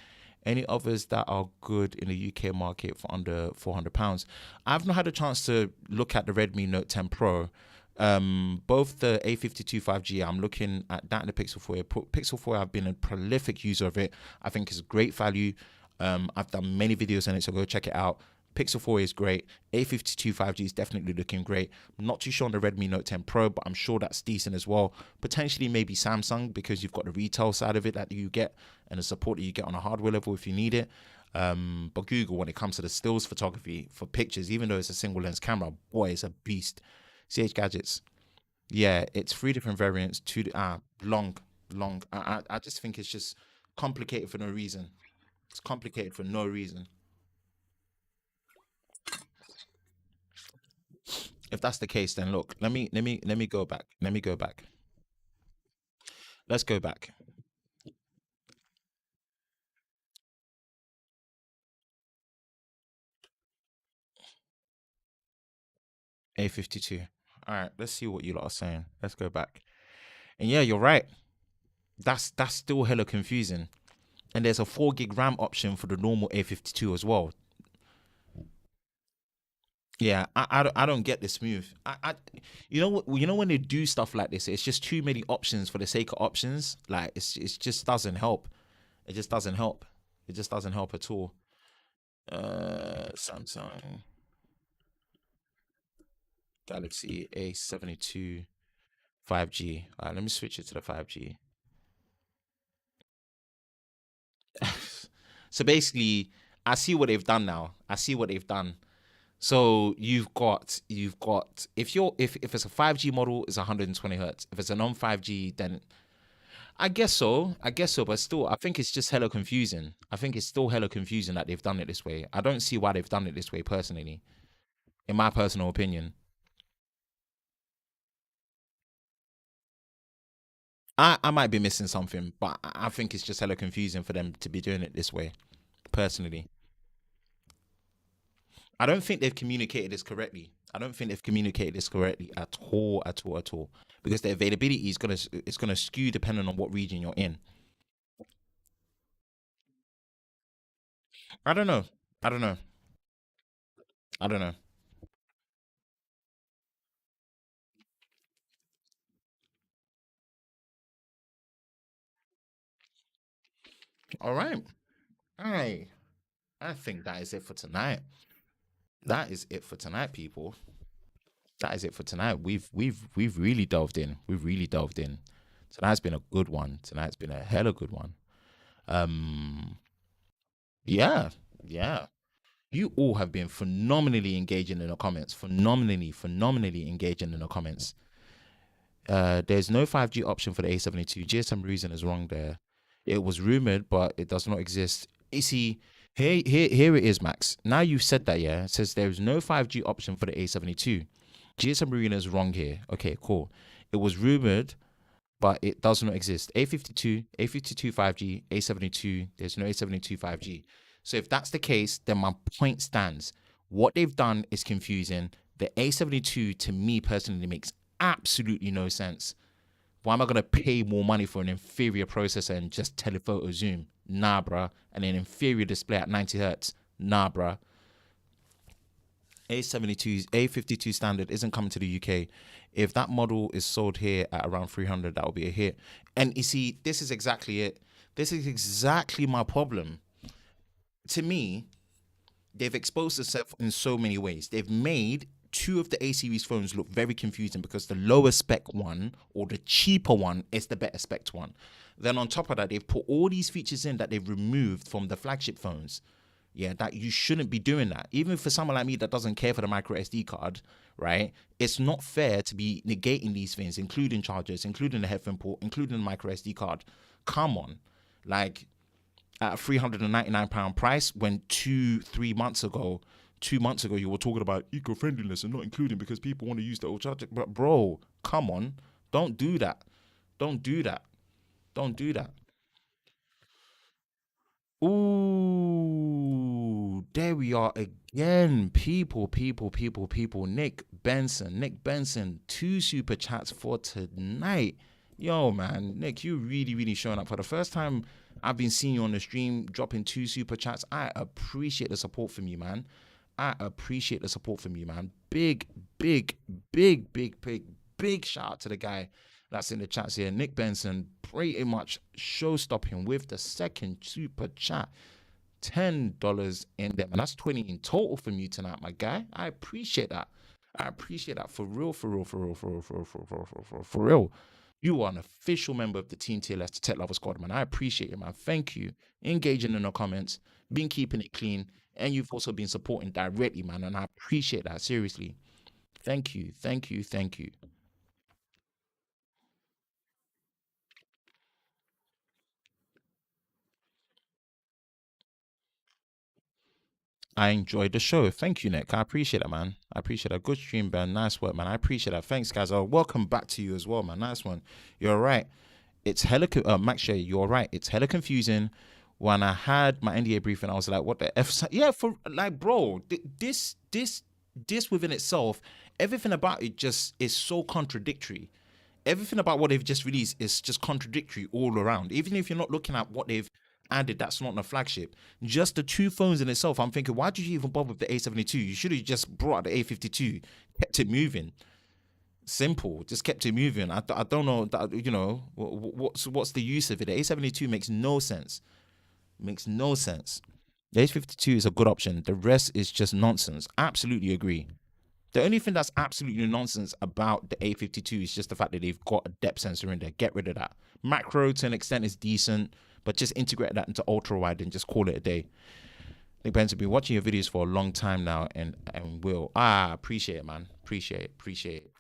Any others that are good in the UK market for under £400? I've not had a chance to look at the Redmi Note 10 Pro. Both the A52 5G, I'm looking at that and the Pixel 4a. Pixel 4a, I've been a prolific user of it. I think it's great value. I've done many videos on it, so go check it out. Pixel 4a is great. A52 5G is definitely looking great. I'm not too sure on the Redmi Note 10 Pro, but I'm sure that's decent as well. Potentially maybe Samsung, because you've got the retail side of it that you get and the support that you get on a hardware level if you need it. But Google, when it comes to the stills photography for pictures, even though it's a single lens camera, boy, it's a beast. CH Gadgets, yeah, it's 3 different variants. Long. I just think it's just complicated for no reason. It's complicated for no reason. If that's the case, then look, let me go back. Let me go back. Let's go back. A52. All right, let's see what you lot are saying. Let's go back. And yeah, you're right. That's still hella confusing. And there's a 4 gig RAM option for the normal A52 as well. Yeah, I don't get this move. You know what? You know when they do stuff like this, it's just too many options for the sake of options. Like it just doesn't help. It just doesn't help. It just doesn't help at all. Samsung Galaxy A72 5G. All right, let me switch it to the 5G. So basically, I see what they've done now. I see what they've done. So you've got if it's a 5G model, it's 120 hertz. If it's a non 5G, then I guess so. I guess so, but still, I think it's just hella confusing. I think it's still hella confusing that they've done it this way. I don't see why they've done it this way personally, in my personal opinion. I might be missing something, but I think it's just hella confusing for them to be doing it this way, personally. I don't think they've communicated this correctly. I don't think they've communicated this correctly at all, at all, at all. Because the availability is gonna skew depending on what region you're in. I don't know. I don't know. I don't know. All right. All right. I think that is it for tonight. That is it for tonight, people. That is it for tonight. We've really delved in. We've really delved in. Tonight's been a good one. Tonight's been a hella good one. Um, yeah, yeah. You all have been phenomenally engaging in the comments. Phenomenally engaging in the comments. There's no 5G option for the A72. GSM reason is wrong there. It was rumored, but it does not exist. You see, here it is, Max. Now you've said that, yeah. It says there is no 5G option for the A72. GSM Marina is wrong here. Okay, cool. It was rumored, but it does not exist. A52, A52 5G, A72, there's no A72 5G. So if that's the case, then my point stands. What they've done is confusing. The A72 to me personally makes absolutely no sense. Why am I gonna pay more money for an inferior processor and just telephoto zoom? Nah, bruh. And an inferior display at 90 hertz? Nah, bruh. A72's A52 standard isn't coming to the UK. If that model is sold here at around 300, that will be a hit. And you see, this is exactly it. This is exactly my problem. To me, they've exposed themselves in so many ways. They've made two of the A series phones look very confusing because the lower spec one or the cheaper one is the better spec one. Then on top of that, they've put all these features in that they've removed from the flagship phones. Yeah, that you shouldn't be doing that. Even for someone like me that doesn't care for the micro SD card, right? It's not fair to be negating these things, including chargers, including the headphone port, including the micro SD card. Come on. Like, at a £399 price when 2 months ago you were talking about eco-friendliness and not including because people want to use the old charger. But bro, come on. Don't do that. Don't do that. Don't do that. Ooh, there we are again. People. Nick Benson, 2 super chats for tonight. Yo, man, Nick, you really showing up. For the first time I've been seeing you on the stream, dropping 2 super chats. I appreciate the support from you, man. Big shout out to the guy that's in the chats here. Nick Benson, pretty much show stopping with the second super chat. $10 in them, and that's 20 in total from you tonight, my guy. I appreciate that. For real. You are an official member of the Team TLS, the Tech Lover Squad, man. I appreciate you, man. Thank you. Engaging in the comments, been keeping it clean, and you've also been supporting directly, man. And I appreciate that, seriously. Thank you. I enjoyed the show. Thank you, Nick. I appreciate it, man. I appreciate that. Good stream, Ben. Nice work, man. I appreciate that. Thanks, guys. Welcome back to you as well, man. Nice one. You're right. It's hella, Max Shay, you're right. It's hella confusing. When I had my NDA briefing, I was like, what the F? Yeah, for like, bro, this within itself, everything about it just is so contradictory. Everything about what they've just released is just contradictory all around. Even if you're not looking at what they've added, that's not on the flagship. Just the 2 phones in itself, I'm thinking, why did you even bother with the A72? You should have just brought out the A52, kept it moving. Simple, just kept it moving. I don't know that, you know, what's the use of it? The A72 makes no sense. The A52 is a good option. The rest is just nonsense. Absolutely agree. The only thing that's absolutely nonsense about the A52 is just the fact that they've got a depth sensor in there. Get rid of that. Macro to an extent is decent, but just integrate that into ultra wide and just call it a day. Nick Ben's been watching your videos for a long time now, and will appreciate it, man. Appreciate it.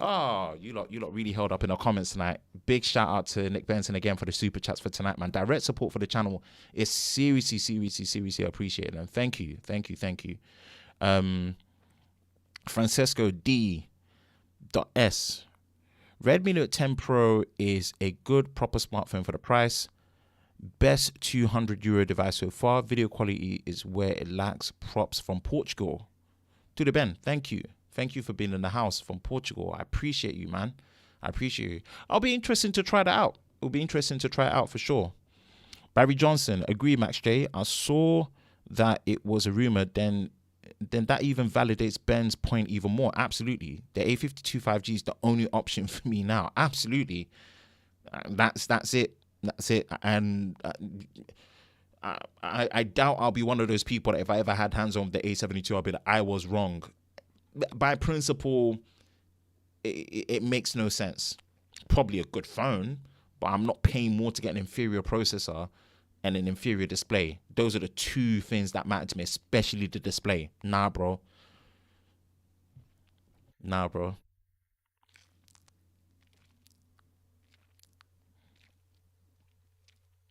Oh, you lot really held up in the comments tonight. Big shout out to Nick Benson again for the super chats for tonight, man. Direct support for the channel is seriously appreciated, and thank you. Francesco D. S. Redmi Note 10 Pro is a good proper smartphone for the price. Best €200 device so far. Video quality is where it lacks. Props from Portugal. To the Ben, thank you for being in the house from Portugal. I appreciate you, man. I'll be interested to try that out. It'll be interesting to try it out for sure. Barry Johnson, agree, Max J. I saw that it was a rumor, then that even validates Ben's point even more. Absolutely. The A52 5G is the only option for me now. Absolutely. That's it. And I doubt I'll be one of those people that if I ever had hands on the A72, I'll be like, I was wrong. By principle, it makes no sense. Probably a good phone, but I'm not paying more to get an inferior processor and an inferior display. Those are the 2 things that matter to me, especially the display. Nah, bro.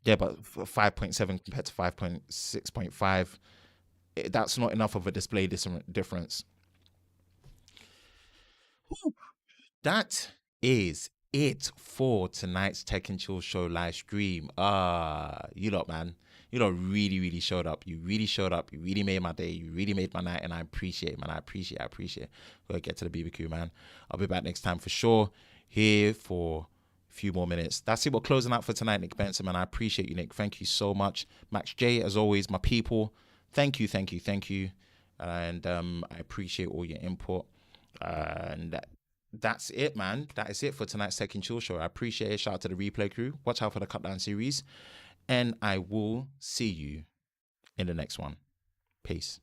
Yeah, but 5.7 compared to 5.6.5, that's not enough of a display difference. That is it for tonight's Tech and Chill Show live stream. You lot, man. You lot really showed up. You really showed up. You really made my day. You really made my night, and I appreciate it, man. I appreciate it. Gotta get to the BBQ, man. I'll be back next time for sure. Here for a few more minutes. That's it. We're closing out for tonight, Nick Benson, man. I appreciate you, Nick. Thank you so much. Max J, as always, my people. Thank you. And I appreciate all your input. And that's it, man. That is it for tonight's Tech and Chill Show. I appreciate it. Shout out to the replay crew. Watch out for the Cutdown series. And I will see you in the next one. Peace.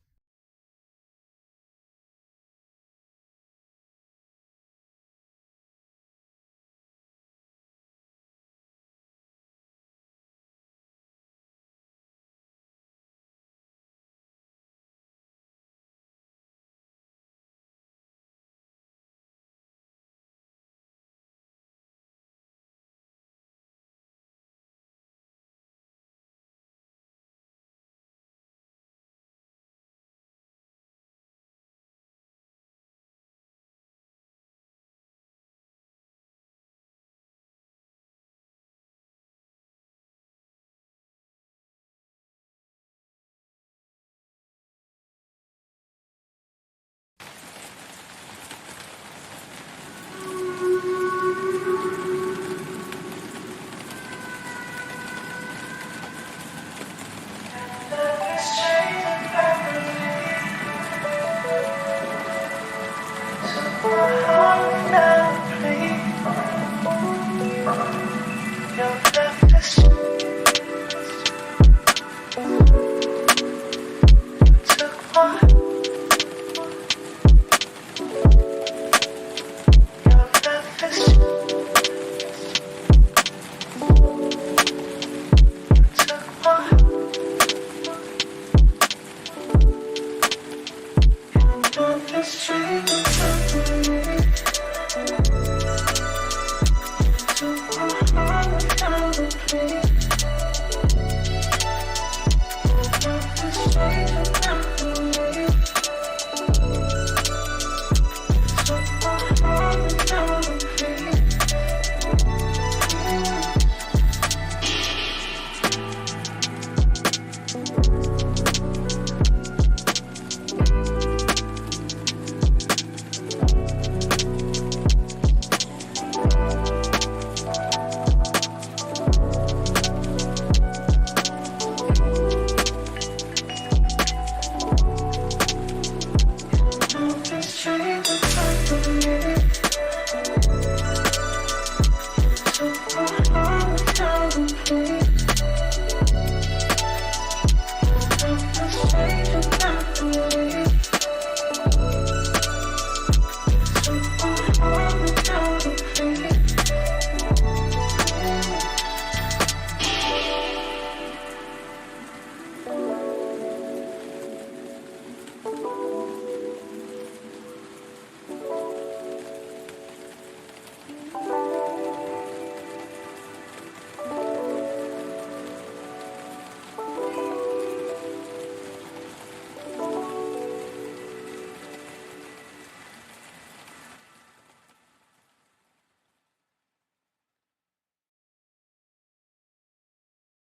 Just dream.